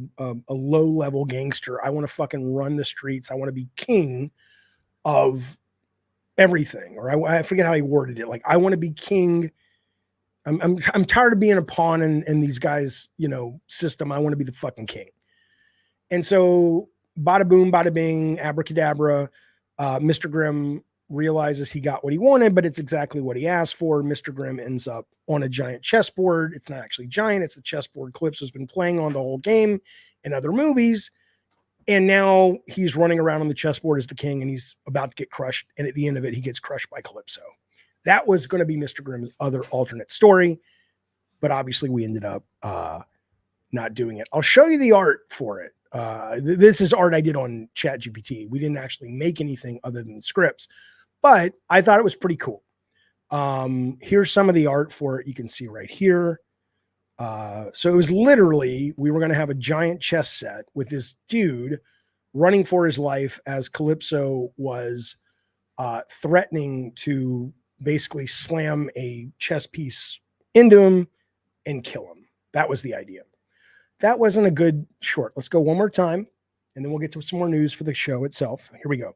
Speaker 1: low level gangster. I want to fucking run the streets. I want to be king of everything. Or I forget how he worded it. Like, I want to be king. I'm tired of being a pawn in these guys, system. I want to be the fucking king. And so bada boom, bada bing, abracadabra, Mr. Grimm realizes he got what he wanted, but it's exactly what he asked for. Mr. Grimm ends up on a giant chessboard. It's not actually giant. It's the chessboard Calypso's been playing on the whole game in other movies. And now he's running around on the chessboard as the king, and he's about to get crushed. And at the end of it, he gets crushed by Calypso. That was going to be Mr. Grimm's other alternate story, but obviously we ended up not doing it. I'll show you the art for it. This is art I did on ChatGPT. We didn't actually make anything other than the scripts, but I thought it was pretty cool. Here's some of the art for it. You can see right here. So it was literally, we were going to have a giant chess set with this dude running for his life as Calypso was threatening to basically slam a chess piece into him and kill him. That was the idea. That wasn't a good short. Let's go one more time, and then we'll get to some more news for the show itself. Here we go.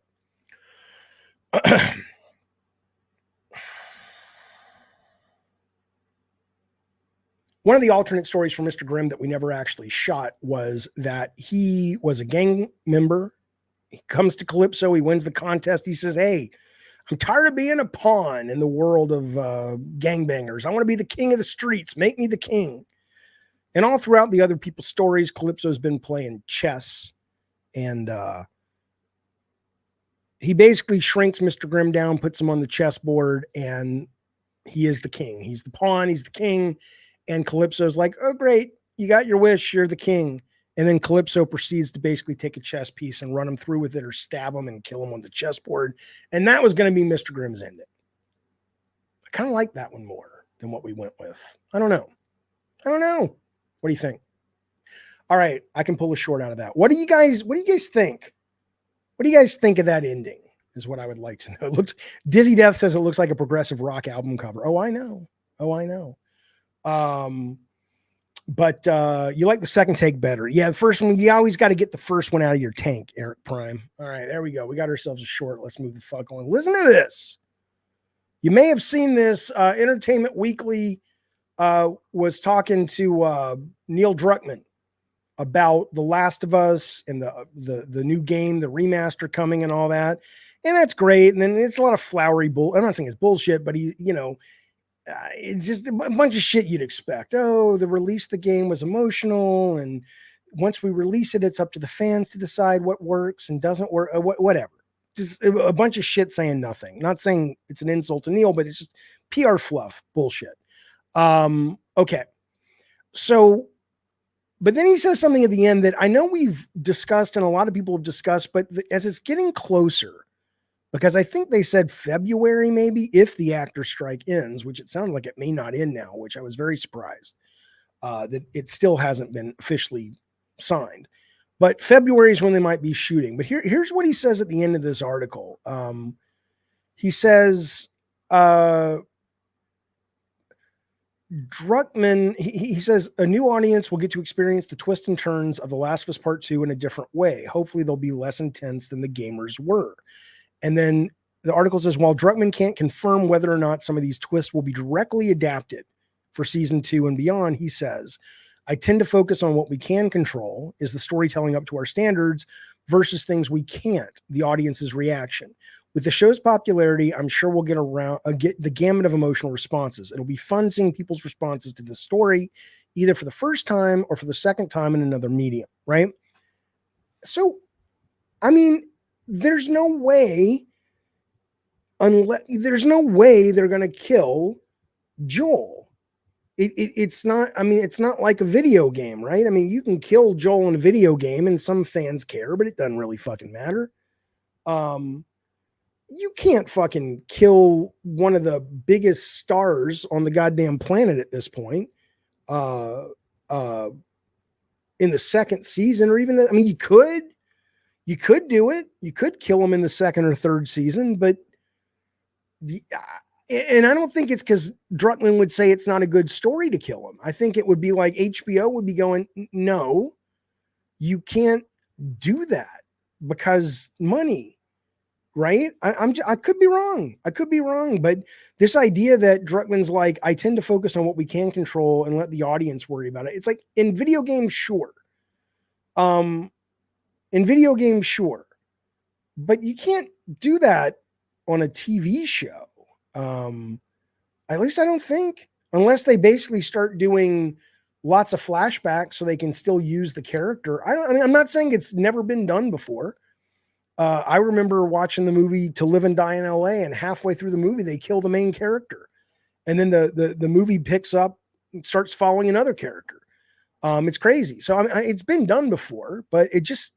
Speaker 1: One of the alternate stories for Mr. Grimm that we never actually shot was that he was a gang member. He comes to Calypso. He wins the contest. He says, hey, I'm tired of being a pawn in the world of gangbangers. I want to be the king of the streets. Make me the king. And all throughout the other people's stories, Calypso's been playing chess. And he basically shrinks Mr. Grimm down, puts him on the chessboard, and he is the king. He's the pawn. He's the king. And Calypso's like, oh, great. You got your wish. You're the king. And then Calypso proceeds to basically take a chess piece and run him through with it or stab him and kill him on the chessboard. And that was going to be Mr. Grimm's ending. I kind of like that one more than what we went with. I don't know. What do you think? All right. I can pull a short out of that. What do you guys think? What do you guys think of that ending is what I would like to know. It looks, Dizzy Death says it looks like a progressive rock album cover. Oh, I know. But you like the second take better. Yeah, the first one, you always got to get the first one out of your tank, Eric Prime. All right, there we go. We got ourselves a short. Let's move the fuck on. Listen to this. You may have seen this. Entertainment Weekly was talking to Neil Druckman about The Last of Us and the new game, the remaster coming and all that. And that's great. And then it's a lot of flowery bull. I'm not saying it's bullshit, but it's just a bunch of shit you'd expect. Oh, the release of the game was emotional, and once we release it, it's up to the fans to decide what works and doesn't work, whatever. Just a bunch of shit saying nothing. Not saying it's an insult to Neil, but it's just PR fluff bullshit. Okay. So, but then he says something at the end that I know we've discussed and a lot of people have discussed, but as it's getting closer, because I think they said February, maybe, if the actor strike ends, which it sounds like it may not end now, which I was very surprised that it still hasn't been officially signed. But February is when they might be shooting. But here's what he says at the end of this article. He says, Druckman, he says, a new audience will get to experience the twists and turns of The Last of Us Part 2 in a different way. Hopefully they'll be less intense than the gamers were. And then the article says, while Druckman can't confirm whether or not some of these twists will be directly adapted for season 2 and beyond, he says, I tend to focus on what we can control, is the storytelling up to our standards, versus things we can't, the audience's reaction. With the show's popularity, I'm sure we'll get the gamut of emotional responses. It'll be fun seeing people's responses to this story, either for the first time or for the second time in another medium, right? So, I mean, there's no way they're going to kill Joel. It's not, I mean, it's not like a video game, right? I mean, you can kill Joel in a video game and some fans care, but it doesn't really fucking matter. You can't fucking kill one of the biggest stars on the goddamn planet at this point. In the second season, or even I mean, you You could do it. You could kill him in the second or third season, but and I don't think it's because Druckman would say it's not a good story to kill him. I think it would be like HBO would be going, no, you can't do that because money, right? I could be wrong. I could be wrong, but this idea that Druckman's like, I tend to focus on what we can control and let the audience worry about it. It's like in video games, sure. In video games, sure. But you can't do that on a TV show. At least I don't think, unless they basically start doing lots of flashbacks so they can still use the character. I mean, I'm not saying it's never been done before. I remember watching the movie To Live and Die in LA, and halfway through the movie, they kill the main character. And then the movie picks up and starts following another character. It's crazy. So I mean, it's been done before, but it just,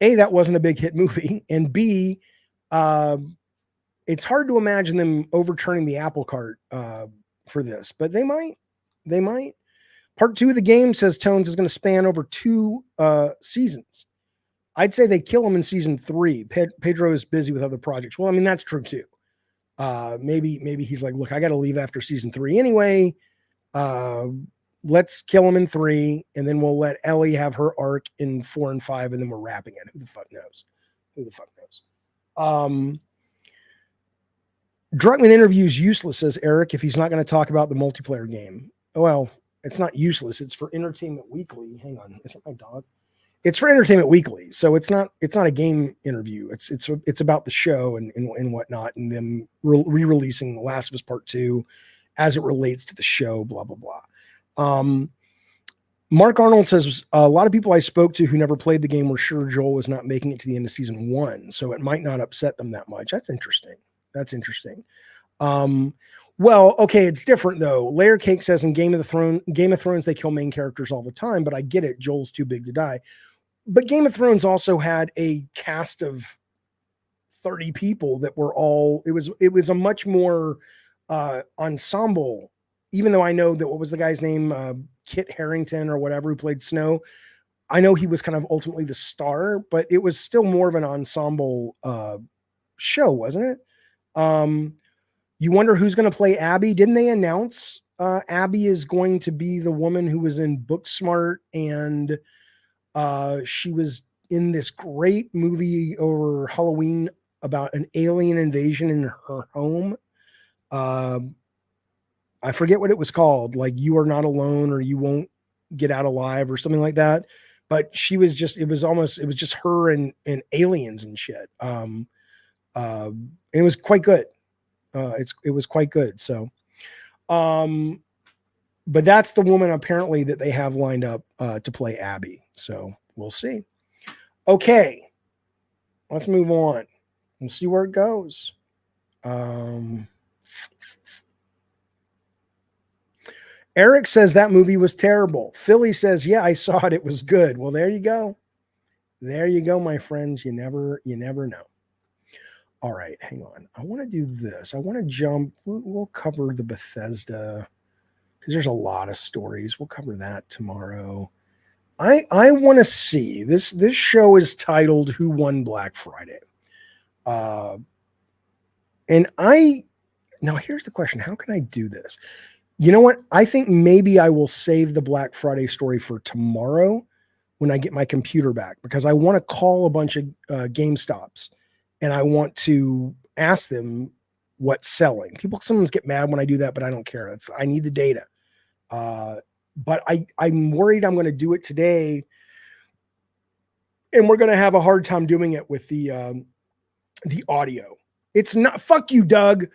Speaker 1: A, that wasn't a big hit movie. And B, it's hard to imagine them overturning the apple cart for this, but they might. Part 2 of the game, says Tones, is going to span over 2 seasons. I'd say they kill him in season 3. Pedro is busy with other projects. Well, I mean, that's true too. Maybe he's like, look, I got to leave after season 3 anyway. Let's kill him in 3, and then we'll let Ellie have her arc in 4 and 5, and then we're wrapping it. Who the fuck knows? Druckman interviews useless, says Eric, if he's not going to talk about the multiplayer game. Well, it's not useless. It's for Entertainment Weekly. Hang on. Is that my dog? It's for Entertainment Weekly. So it's not a game interview. It's about the show and whatnot, and them re-releasing The Last of Us Part 2 as it relates to the show, blah, blah, blah. Mark Arnold says, a lot of people I spoke to who never played the game were sure Joel was not making it to the end of season 1, so it might not upset them that much. That's interesting. Well, okay, it's different though. Layer Cake says in Game of Thrones, they kill main characters all the time, but I get it. Joel's too big to die. But Game of Thrones also had a cast of 30 people that were all, it was a much more ensemble, even though I know that, what was the guy's name? Kit Harington or whatever, who played Snow. I know he was kind of ultimately the star, but it was still more of an ensemble show, wasn't it? You wonder who's going to play Abby. Didn't they announce Abby is going to be the woman who was in Booksmart, and she was in this great movie over Halloween about an alien invasion in her home. I forget what it was called, like You Are Not Alone or You Won't Get Out Alive or something like that. But she was just, it was just her and aliens and shit. It was quite good. It was quite good. So, but that's the woman apparently that they have lined up to play Abby. So we'll see. Okay, let's move on. We'll see where it goes. Eric says that movie was terrible. Philly says, yeah, I saw it. It was good. Well, there you go. There you go, my friends. You never know. All right, hang on. I want to do this. I want to jump. We'll cover the Bethesda because there's a lot of stories. We'll cover that tomorrow. I want to see this. This show is titled "Who Won Black Friday?" And now here's the question: how can I do this? You know what? I think maybe I will save the Black Friday story for tomorrow when I get my computer back, because I want to call a bunch of GameStops and I want to ask them what's selling. People sometimes get mad when I do that, but I don't care. I need the data. But I'm worried I'm going to do it today, and we're going to have a hard time doing it with the audio. It's not. Fuck you, Doug.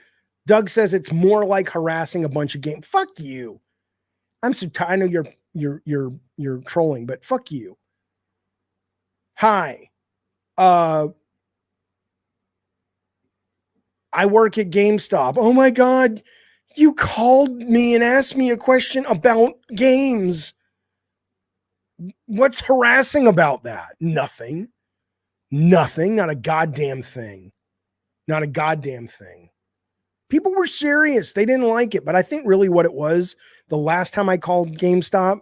Speaker 1: Doug says it's more like harassing a bunch of game. Fuck you. I'm so tired. I know you're trolling, but fuck you. Hi. I work at GameStop. Oh my God. You called me and asked me a question about games. What's harassing about that? Nothing. Not a goddamn thing. Not a goddamn thing. People were serious. They didn't like it. But I think really what it was, the last time I called GameStop,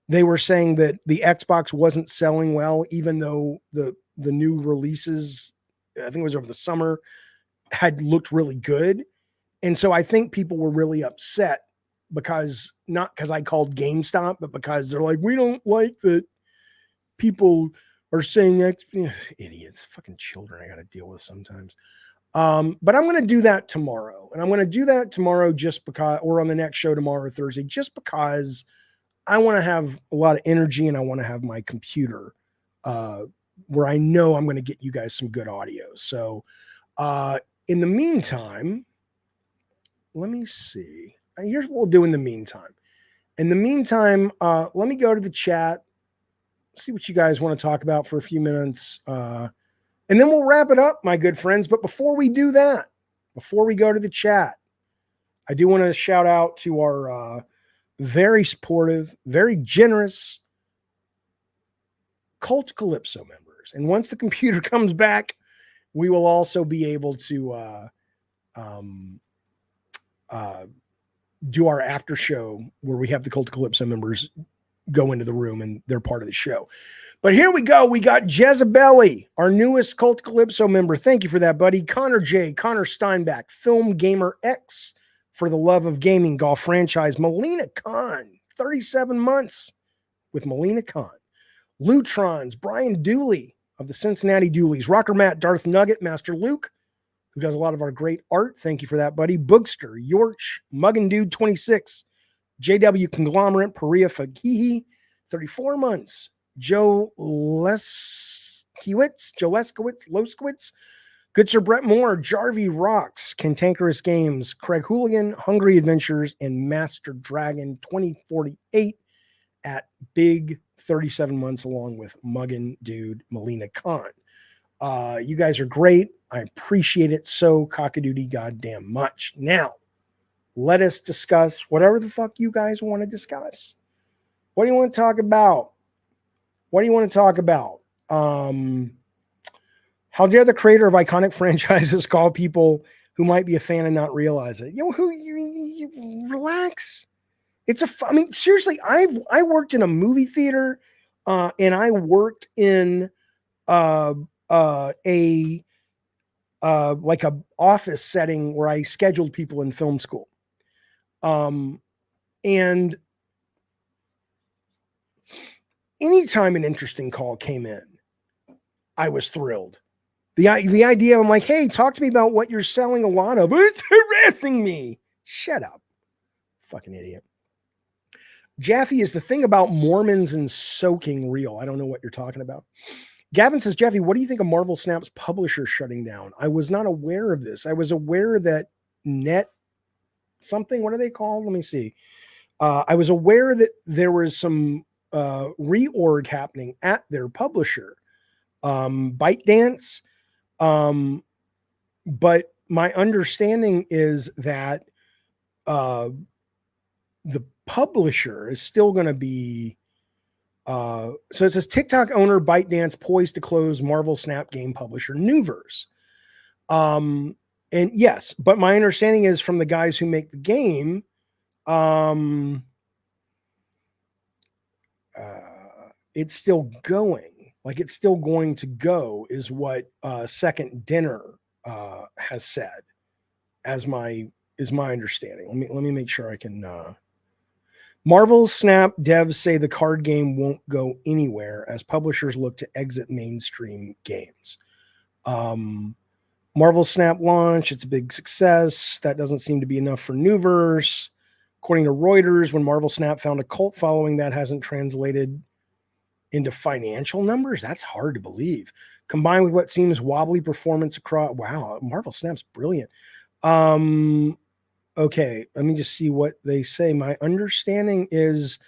Speaker 1: they were saying that the Xbox wasn't selling well, even though the the new releases, I think it was over the summer, had looked really good. And so I think people were really upset because, not because I called GameStop, but because they're like, we don't like that people are saying idiots, fucking children I got to deal with sometimes. But I'm going to do that tomorrow. And I'm going to do that tomorrow just because, or on the next show tomorrow, Thursday, just because I want to have a lot of energy and I want to have my computer where I know I'm going to get you guys some good audio. So in the meantime, let me see. Here's what we'll do in the meantime. In the meantime, let me go to the chat, see what you guys want to talk about for a few minutes. And then we'll wrap it up, my good friends. But before we do that, before we go to the chat, I do want to shout out to our very supportive, very generous Cult Calypso members. And once the computer comes back, we will also be able to do our after show where we have the Cult Calypso members go into the room and they're part of the show. But here we go. We got Jezebeli, our newest Cult Calypso member. Thank you for that, buddy. Connor J, Connor Steinbach, Film Gamer X, For the Love of Gaming, Golf Franchise, Melina Khan, 37 months with Melina Khan. Lutrons, Brian Dooley of the Cincinnati Dooleys, Rocker Matt, Darth Nugget, Master Luke, who does a lot of our great art. Thank you for that, buddy. Boogster, Yorch, Muggin Dude 26, JW Conglomerate, Paria Fagihi, 34 months. Joe Leskowitz, Good Sir Brett Moore, Jarvie Rocks, Cantankerous Games, Craig Hooligan, Hungry Adventures, and Master Dragon 2048 at big 37 months, along with Muggin Dude Melina Khan. You guys are great. I appreciate it so cockadoodie goddamn much. Now, let us discuss whatever the fuck you guys want to discuss. What do you want to talk about? What do you want to talk about? How dare the creator of iconic franchises call people who might be a fan and not realize it? You relax. I mean, seriously, I worked in a movie theater, and I worked in like a office setting where I scheduled people in film school. And anytime an interesting call came in, I was thrilled. The idea, I'm like, hey, talk to me about what you're selling a lot of. It's harassing me. Shut up. Fucking idiot. Jaffe, is the thing about Mormons and soaking real? I don't know what you're talking about. Gavin says, Jaffe, what do you think of Marvel Snap's publisher shutting down? I was not aware of this. I was aware that Net something, what are they called? Let me see. I was aware that there was some reorg happening at their publisher, ByteDance. But my understanding is that the publisher is still going to be so it says TikTok owner ByteDance poised to close Marvel Snap game publisher Newverse. And yes, but my understanding is from the guys who make the game, it's still going. Like it's still going to go is what Second Dinner has said is my understanding. Let me make sure I can Marvel Snap devs say the card game won't go anywhere as publishers look to exit mainstream games. Marvel Snap launch, it's a big success. That doesn't seem to be enough for Newverse. According to Reuters, when Marvel Snap found a cult following, that hasn't translated into financial numbers. That's hard to believe. Combined with what seems wobbly performance across, wow, Marvel Snap's brilliant. Okay, let me just see what they say. My understanding is,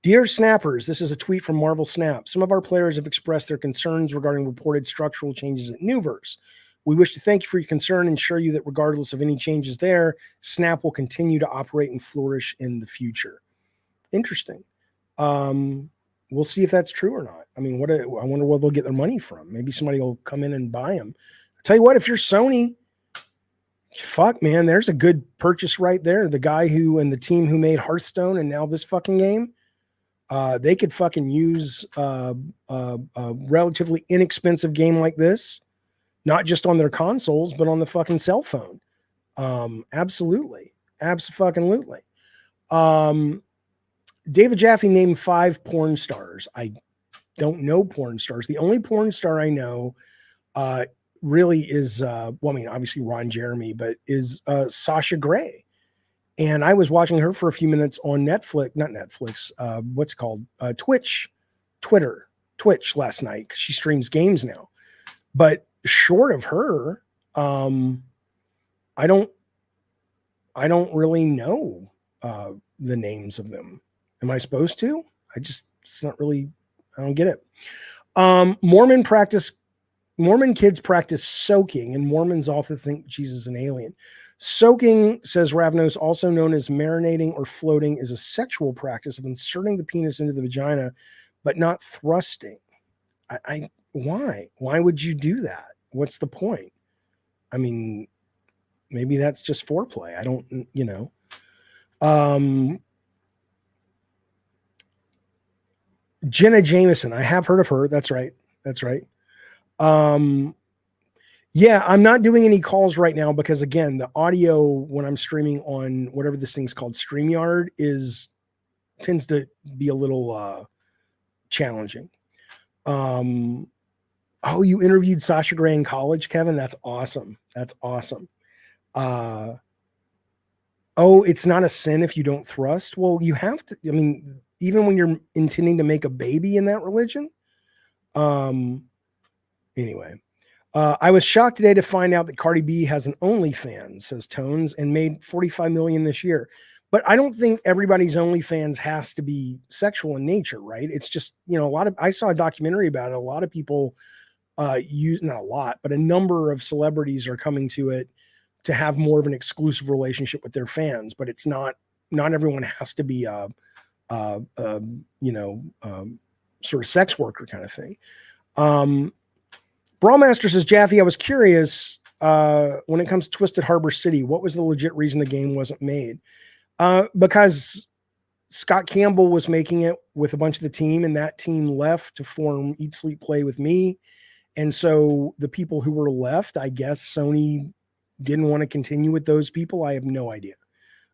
Speaker 1: dear Snappers, this is a tweet from Marvel Snap. Some of our players have expressed their concerns regarding reported structural changes at Newverse. We wish to thank you for your concern and assure you that regardless of any changes there, Snap will continue to operate and flourish in the future. Interesting. We'll see if that's true or not. I mean, I wonder where they'll get their money from. Maybe somebody will come in and buy them. I'll tell you what, if you're Sony, fuck, man, there's a good purchase right there. The guy who and the team who made Hearthstone and now this fucking game. They could fucking use a relatively inexpensive game like this, not just on their consoles, but on the fucking cell phone. Absolutely. Abso-fucking-lutely. David Jaffe named 5 porn stars. I don't know porn stars. The only porn star I know really is, well, I mean, obviously Ron Jeremy, but is Sasha Grey. And I was watching her for a few minutes on Netflix, not Netflix, what's it called? Twitch last night, because she streams games now. But short of her, I don't really know the names of them. Am I supposed to? It's not really, I don't get it. Mormon kids practice soaking, and Mormons often think Jesus is an alien. Soaking, says Ravnos, also known as marinating or floating, is a sexual practice of inserting the penis into the vagina, but not thrusting. Why? Why would you do that? What's the point? I mean, maybe that's just foreplay. I don't, Jenna Jameson. I have heard of her. That's right. Yeah, I'm not doing any calls right now because, again, the audio when I'm streaming on whatever this thing's called, StreamYard, tends to be a little challenging. Oh, you interviewed Sasha Grey in college, Kevin? That's awesome. Oh, it's not a sin if you don't thrust? Well, you have to. I mean, even when you're intending to make a baby in that religion. Anyway. I was shocked today to find out that Cardi B has an OnlyFans, says Tones, and made $45 million this year. But I don't think everybody's OnlyFans has to be sexual in nature, right? It's just, I saw a documentary about it. A lot of people not a lot, but a number of celebrities are coming to it to have more of an exclusive relationship with their fans. But it's not everyone has to be sort of sex worker kind of thing. Brawlmaster says, Jaffe, I was curious when it comes to Twisted Harbor City, what was the legit reason the game wasn't made? Because Scott Campbell was making it with a bunch of the team, and that team left to form Eat, Sleep, Play with me. And so the people who were left, I guess Sony didn't want to continue with those people. I have no idea.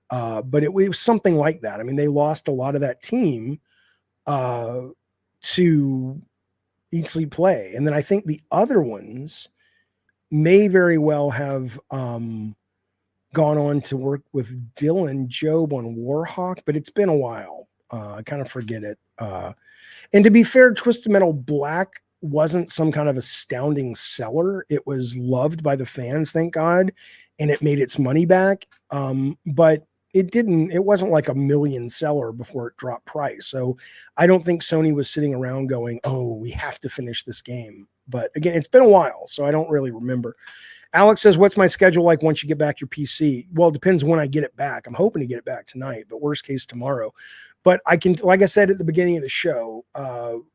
Speaker 1: But it was something like that. I mean, they lost a lot of that team to Eat, Sleep, Play. And then I think the other ones may very well have gone on to work with Dylan Job on Warhawk, but it's been a while. I kind of forget it. And to be fair, Twisted Metal Black wasn't some kind of astounding seller. It was loved by the fans, thank God, and it made its money back. But it wasn't like a million seller before it dropped price. So I don't think Sony was sitting around going, oh, we have to finish this game. But again, it's been a while, so I don't really remember. Alex says, what's my schedule like once you get back your PC? Well, it depends when I get it back. I'm hoping to get it back tonight, but worst case tomorrow. But I can, like I said at the beginning of the show,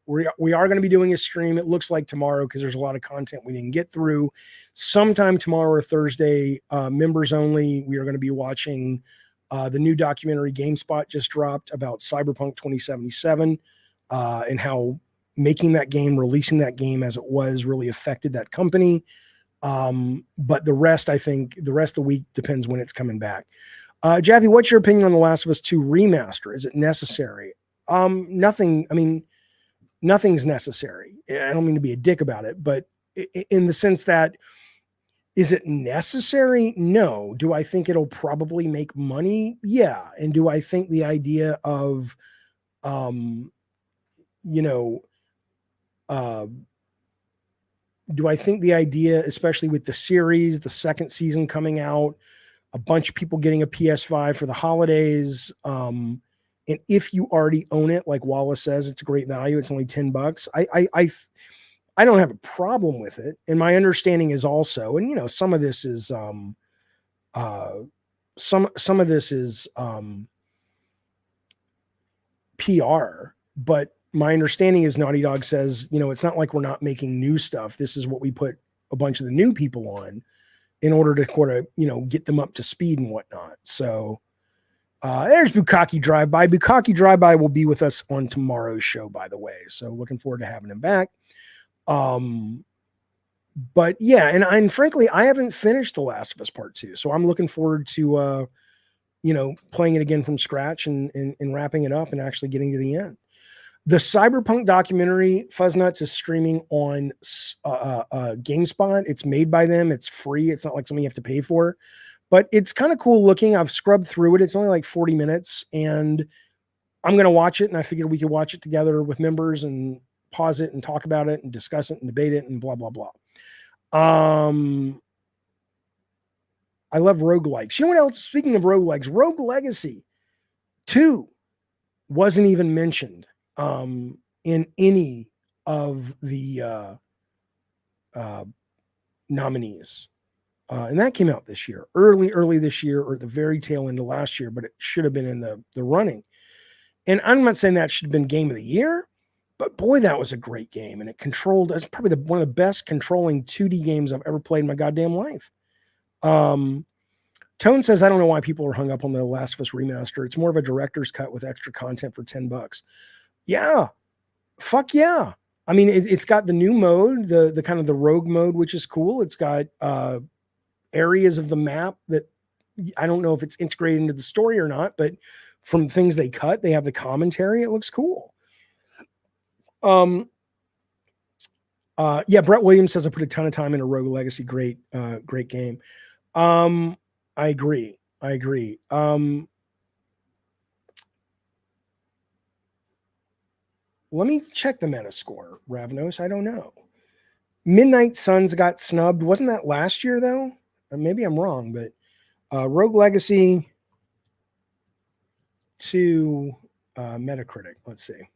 Speaker 1: we are going to be doing a stream. It looks like tomorrow because there's a lot of content we didn't get through. Sometime tomorrow or Thursday, members only, we are going to be watching the new documentary GameSpot just dropped about Cyberpunk 2077 and how making that game, releasing that game as it was really affected that company. But the rest of the week depends when it's coming back. Jaffe, what's your opinion on The Last of Us 2 remaster? Is it necessary? Nothing's necessary. I don't mean to be a dick about it, but in the sense that, is it necessary? No. Do I think it'll probably make money? Yeah. And do I think the idea of, do I think the idea, especially with the series, the second season coming out, a bunch of people getting a PS5 for the holidays, and if you already own it, like Wallace says, it's a great value. It's only $10. I don't have a problem with it. And my understanding is also, and some of this is some of this is PR, but my understanding is Naughty Dog says, it's not like we're not making new stuff. This is what we put a bunch of the new people on in order to get them up to speed and whatnot. So There's Bukkake Drive-By. Bukkake Drive-By will be with us on tomorrow's show, by the way. So looking forward to having him back. But yeah, and frankly, I haven't finished The Last of Us Part 2. So I'm looking forward to, playing it again from scratch and wrapping it up and actually getting to the end. The Cyberpunk documentary, Fuzznuts, is streaming on GameSpot. It's made by them. It's free. It's not like something you have to pay for. But it's kind of cool looking. I've scrubbed through it. It's only like 40 minutes. And I'm going to watch it. And I figured we could watch it together with members and pause it and talk about it and discuss it and debate it and blah, blah, blah. I love roguelikes. You know what else? Speaking of roguelikes, Rogue Legacy 2 wasn't even mentioned in any of the nominees. And that came out this year, early this year, or at the very tail end of last year, but it should have been in the running. And I'm not saying that should have been game of the year, but boy, that was a great game. And it controlled, it's probably one of the best controlling 2D games I've ever played in my goddamn life. Tone says, I don't know why people are hung up on the Last of Us remaster. It's more of a director's cut with extra content for $10. Yeah. Fuck yeah. I mean, it's got the new mode, the kind of the rogue mode, which is cool. It's got areas of the map that I don't know if it's integrated into the story or not, but from things they cut, they have the commentary. It looks cool. Yeah, Brett Williams says I put a ton of time into Rogue Legacy. Great game. I agree. Let me check the Metascore, Ravnos. I don't know. Midnight Suns got snubbed. Wasn't that last year, though? Maybe I'm wrong, but Rogue Legacy to Metacritic. Let's see.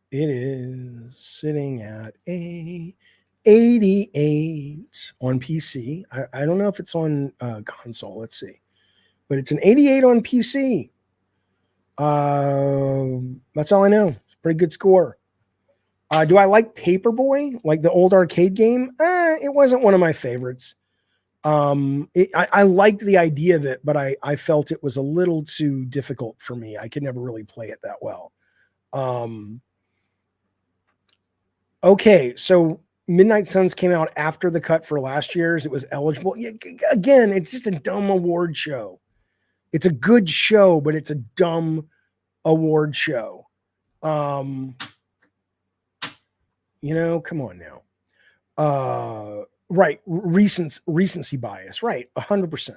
Speaker 1: It is sitting at a 88 on PC. I don't know if it's on console. Let's see. But it's an 88 on PC. That's all I know. Pretty good score. Do I like Paperboy, like the old arcade game? It wasn't one of my favorites. I liked the idea of it, but I felt it was a little too difficult for me. I could never really play it that well. Okay, so Midnight Suns came out after the cut for last year's. It was eligible. Yeah, again, it's just a dumb award show. It's a good show, but it's a dumb award show. Come on now. Right, recency bias. Right, 100%.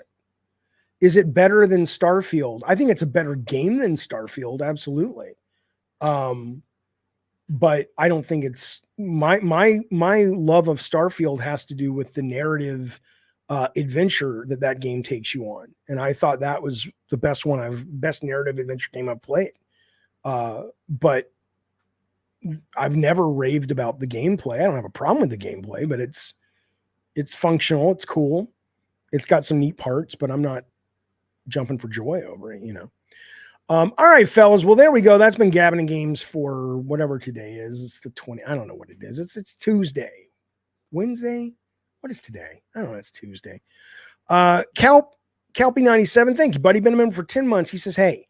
Speaker 1: Is it better than Starfield? I think it's a better game than Starfield, absolutely. But I don't think it's my love of Starfield has to do with the narrative adventure that game takes you on. And I thought that was the best narrative adventure game I've played. But I've never raved about the gameplay. I don't have a problem with the gameplay, but it's functional. It's cool. It's got some neat parts, but I'm not jumping for joy over it, All right, fellas. Well, there we go. That's been Gabbin' and Games for whatever today is. It's the 20. I don't know what it is. It's Tuesday. Wednesday? What is today? I don't know. It's Tuesday. Calpy97. Thank you, buddy. Been a member for 10 months. He says, hey.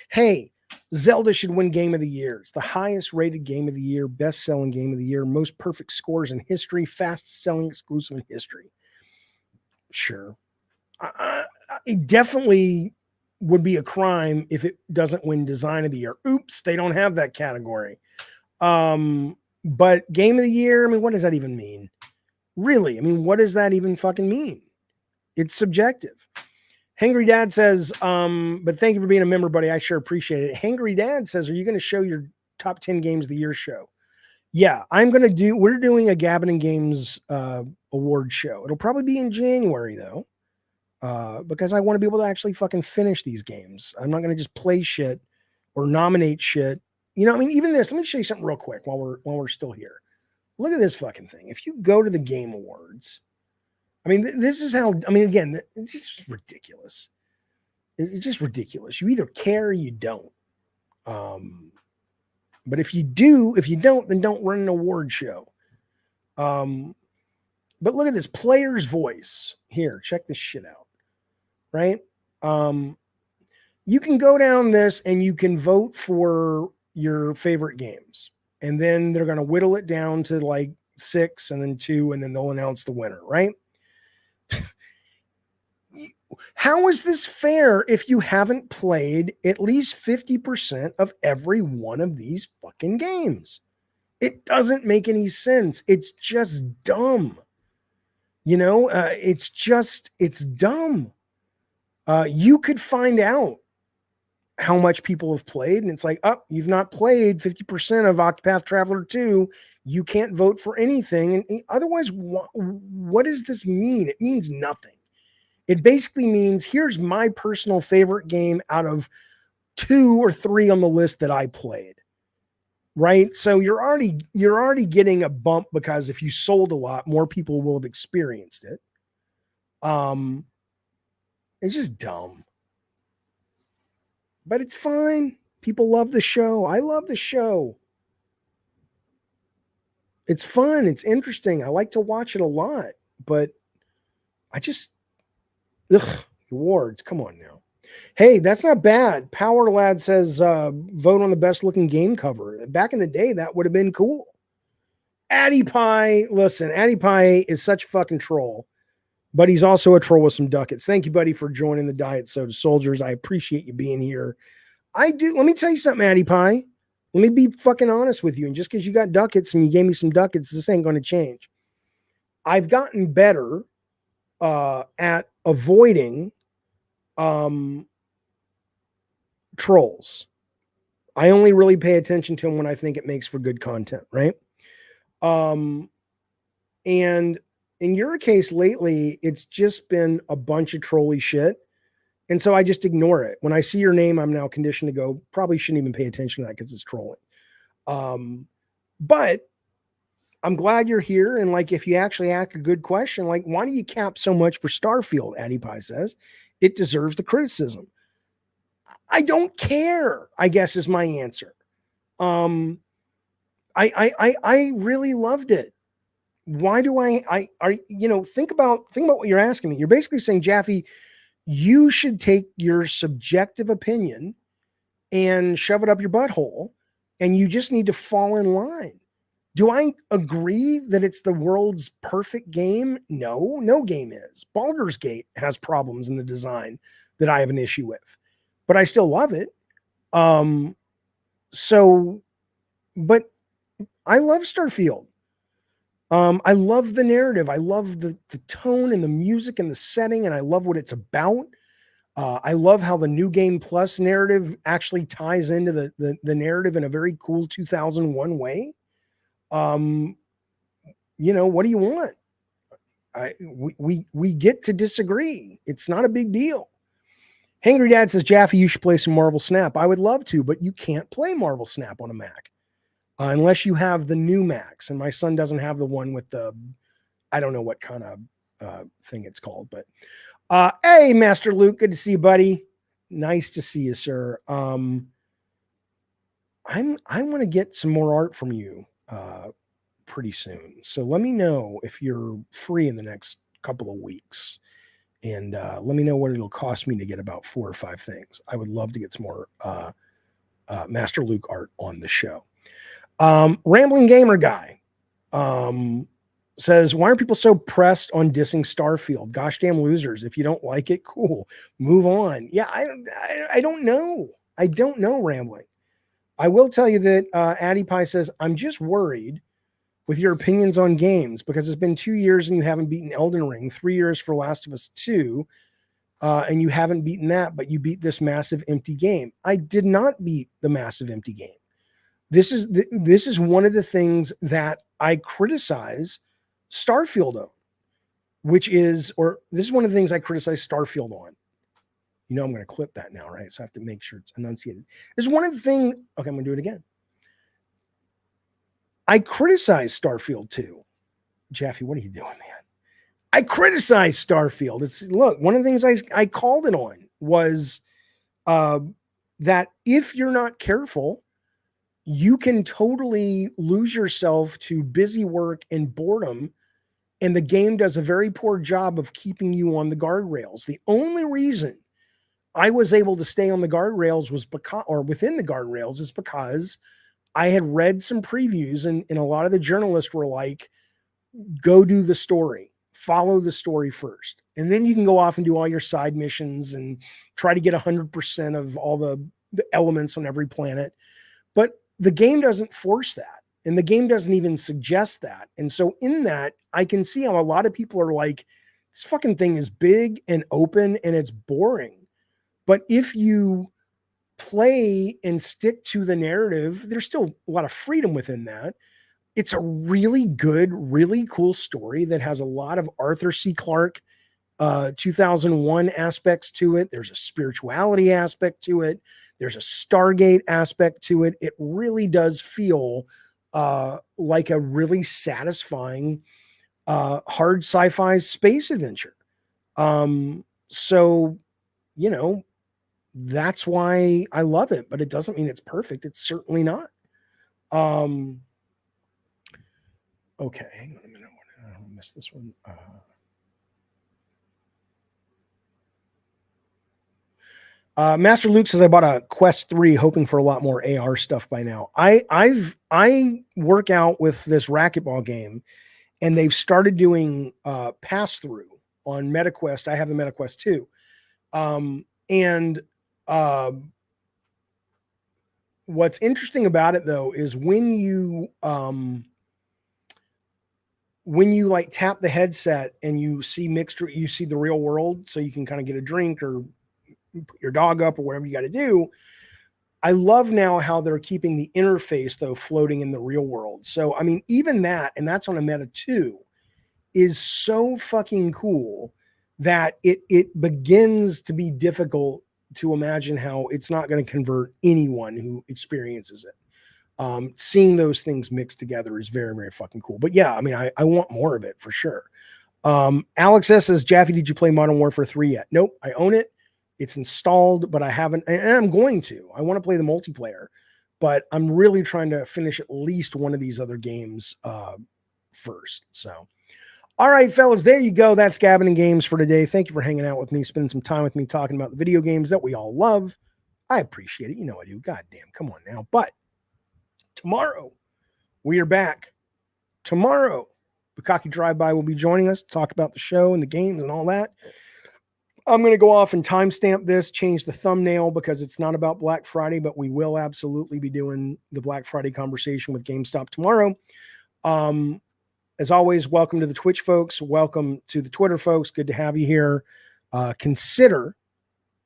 Speaker 1: Hey, Zelda should win Game of the Year. It's the highest rated game of the year, best-selling game of the year, most perfect scores in history, fastest-selling exclusive in history. Sure. It definitely would be a crime if it doesn't win Design of the Year. Oops, they don't have that category. But Game of the Year, I mean, what does that even mean? Really? I mean, what does that even fucking mean? It's subjective. Hangry Dad says, but thank you for being a member, buddy. I sure appreciate it. Hangry Dad says, are you going to show your top 10 games of the year show? Yeah, we're doing a Gabbin' and Games award show. It'll probably be in January, though. Because I want to be able to actually fucking finish these games. I'm not going to just play shit or nominate shit. I mean, even this, let me show you something real quick while we're still here. Look at this fucking thing. If you go to the Game Awards, I mean, this is how, I mean, again, it's just ridiculous. It's just ridiculous. You either care or you don't. But if you don't, then don't run an award show. But look at this player's voice here. Check this shit out. Right? You can go down this and you can vote for your favorite games. And then they're going to whittle it down to like 6 and then 2, and then they'll announce the winner, right? How is this fair if you haven't played at least 50% of every one of these fucking games? It doesn't make any sense. It's just dumb. It's dumb. You could find out how much people have played, and it's like, oh, you've not played 50% of Octopath Traveler 2. You can't vote for anything. And otherwise, what does this mean? It means nothing. It basically means here's my personal favorite game out of 2 or 3 on the list that I played. Right? So you're already getting a bump because if you sold a lot, more people will have experienced it. It's just dumb. But it's fine. People love the show. I love the show. It's fun. It's interesting. I like to watch it a lot, but I just awards. Come on now. Hey, that's not bad. Power Lad says vote on the best looking game cover. Back in the day, that would have been cool. Addy Pie, listen, Addy Pie is such a fucking troll, but he's also a troll with some ducats. Thank you, buddy, for joining the Diet Soda Soldiers. I appreciate you being here. I do. Let me tell you something, Addy Pie. Let me be fucking honest with you. And just because you got ducats and you gave me some ducats, this ain't going to change. I've gotten better at avoiding trolls. I only really pay attention to them when I think it makes for good content, right? And in your case lately, it's just been a bunch of trolly shit. And so I just ignore it. When I see your name, I'm now conditioned to go, probably shouldn't even pay attention to that because it's trolling. But I'm glad you're here. And like, if you actually ask a good question, like, why do you cap so much for Starfield? Addy Pie says it deserves the criticism. I don't care, I guess is my answer. I really loved it. Why do think about what you're asking me. You're basically saying, Jaffe, you should take your subjective opinion and shove it up your butthole, and you just need to fall in line. Do I agree that it's the world's perfect game? No game is. Baldur's Gate has problems in the design that I have an issue with, but I still love it. But I love Starfield. I love the narrative. I love the tone and the music and the setting, and I love what it's about. I love how the New Game Plus narrative actually ties into the narrative in a very cool 2001 way. What do you want? We get to disagree. It's not a big deal. Hangry Dad says, Jaffe, you should play some Marvel Snap. I would love to, but you can't play Marvel Snap on a Mac unless you have the new Macs. And my son doesn't have the one with the, I don't know what kind of thing it's called, but hey, Master Luke, good to see you, buddy. Nice to see you, sir. I want to get some more art from you pretty soon. So let me know if you're free in the next couple of weeks. And let me know what it'll cost me to get about 4 or 5 things. I would love to get some more Master Luke art on the show. Rambling Gamer Guy says, why are people so pressed on dissing Starfield? Gosh damn losers. If you don't like it, cool. Move on. Yeah, I don't know. I don't know, Rambling. I will tell you that Addy Pie says, I'm just worried with your opinions on games because it's been 2 years and you haven't beaten Elden Ring, 3 years for Last of Us 2, and you haven't beaten that, but you beat this massive empty game. I did not beat the massive empty game. This is one of the things that I criticize Starfield on, this is one of the things I criticize Starfield on. I'm going to clip that now, right? So I have to make sure it's enunciated. This is one of the things. Okay, I'm going to do it again. I criticize Starfield too. Jaffe, what are you doing, man? I criticize Starfield. Look, one of the things I called it on was that if you're not careful, you can totally lose yourself to busy work and boredom, and the game does a very poor job of keeping you on the guardrails. The only reason I was able to stay on the guardrails was because, or within the guardrails, is because I had read some previews, and a lot of the journalists were like, go do the story, follow the story first. And then you can go off and do all your side missions and try to get 100% of all the elements on every planet. But the game doesn't force that. And the game doesn't even suggest that. And so in that, I can see how a lot of people are like, this fucking thing is big and open and it's boring. But if you play and stick to the narrative, there's still a lot of freedom within that. It's a really good, really cool story that has a lot of Arthur C. Clarke 2001 aspects to it. There's a spirituality aspect to it. There's a Stargate aspect to it. It really does feel like a really satisfying hard sci-fi space adventure. So, you know, that's why I love it, but it doesn't mean it's perfect. It's certainly not. Okay, hang on a minute. I missed this one. Master Luke says I bought a Quest 3 hoping for a lot more AR stuff by now. I work out with this racquetball game, and they've started doing pass through on MetaQuest. I have the MetaQuest 2. What's interesting about it though is when you like tap the headset and you see you see the real world, so you can kind of get a drink or put your dog up or whatever you got to do. I love now how they're keeping the interface though floating in the real world. So I mean, even that, and that's on a Meta 2, is so fucking cool that it begins to be difficult to imagine how it's not going to convert anyone who experiences it. Seeing those things mixed together is very, very fucking cool. But yeah, I mean, I want more of it for sure. Alex S says, Jaffe, did you play Modern Warfare 3 yet? Nope, I own it. It's installed, but I haven't, and I'm going to. I want to play the multiplayer, but I'm really trying to finish at least one of these other games first. So, all right, fellas, there you go. That's Gabbin and Games for today. Thank you for hanging out with me, spending some time with me, talking about the video games that we all love. I appreciate it. You know I do. God damn, come on now. But tomorrow, we are back. Tomorrow, Bukaki Drive-By will be joining us to talk about the show and the games and all that. I'm going to go off and timestamp this, change the thumbnail because it's not about Black Friday, but we will absolutely be doing the Black Friday conversation with GameStop tomorrow. As always, welcome to the Twitch folks. Welcome to the Twitter folks. Good to have you here. Consider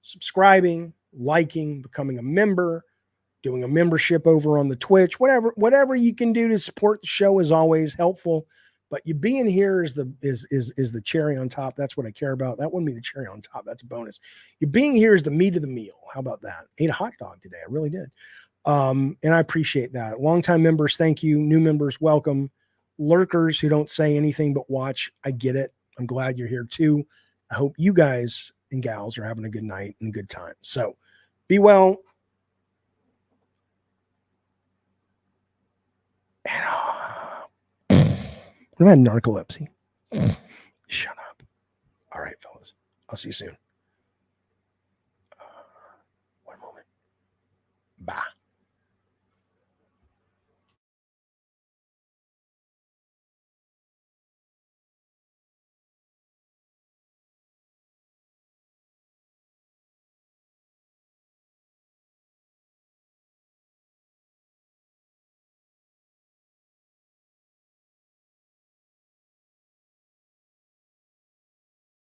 Speaker 1: subscribing, liking, becoming a member, doing a membership over on the Twitch. Whatever you can do to support the show is always helpful. But you being here is the cherry on top. That's what I care about. That wouldn't be the cherry on top. That's a bonus. You being here is the meat of the meal. How about that? Ate a hot dog today. I really did. And I appreciate that. Longtime members, thank you. New members, welcome. Lurkers who don't say anything but watch, I get it. I'm glad you're here too. I hope you guys and gals are having a good night and a good time. So be well. I've had narcolepsy. Shut up. All right, fellas. I'll see you soon. One moment. Bye.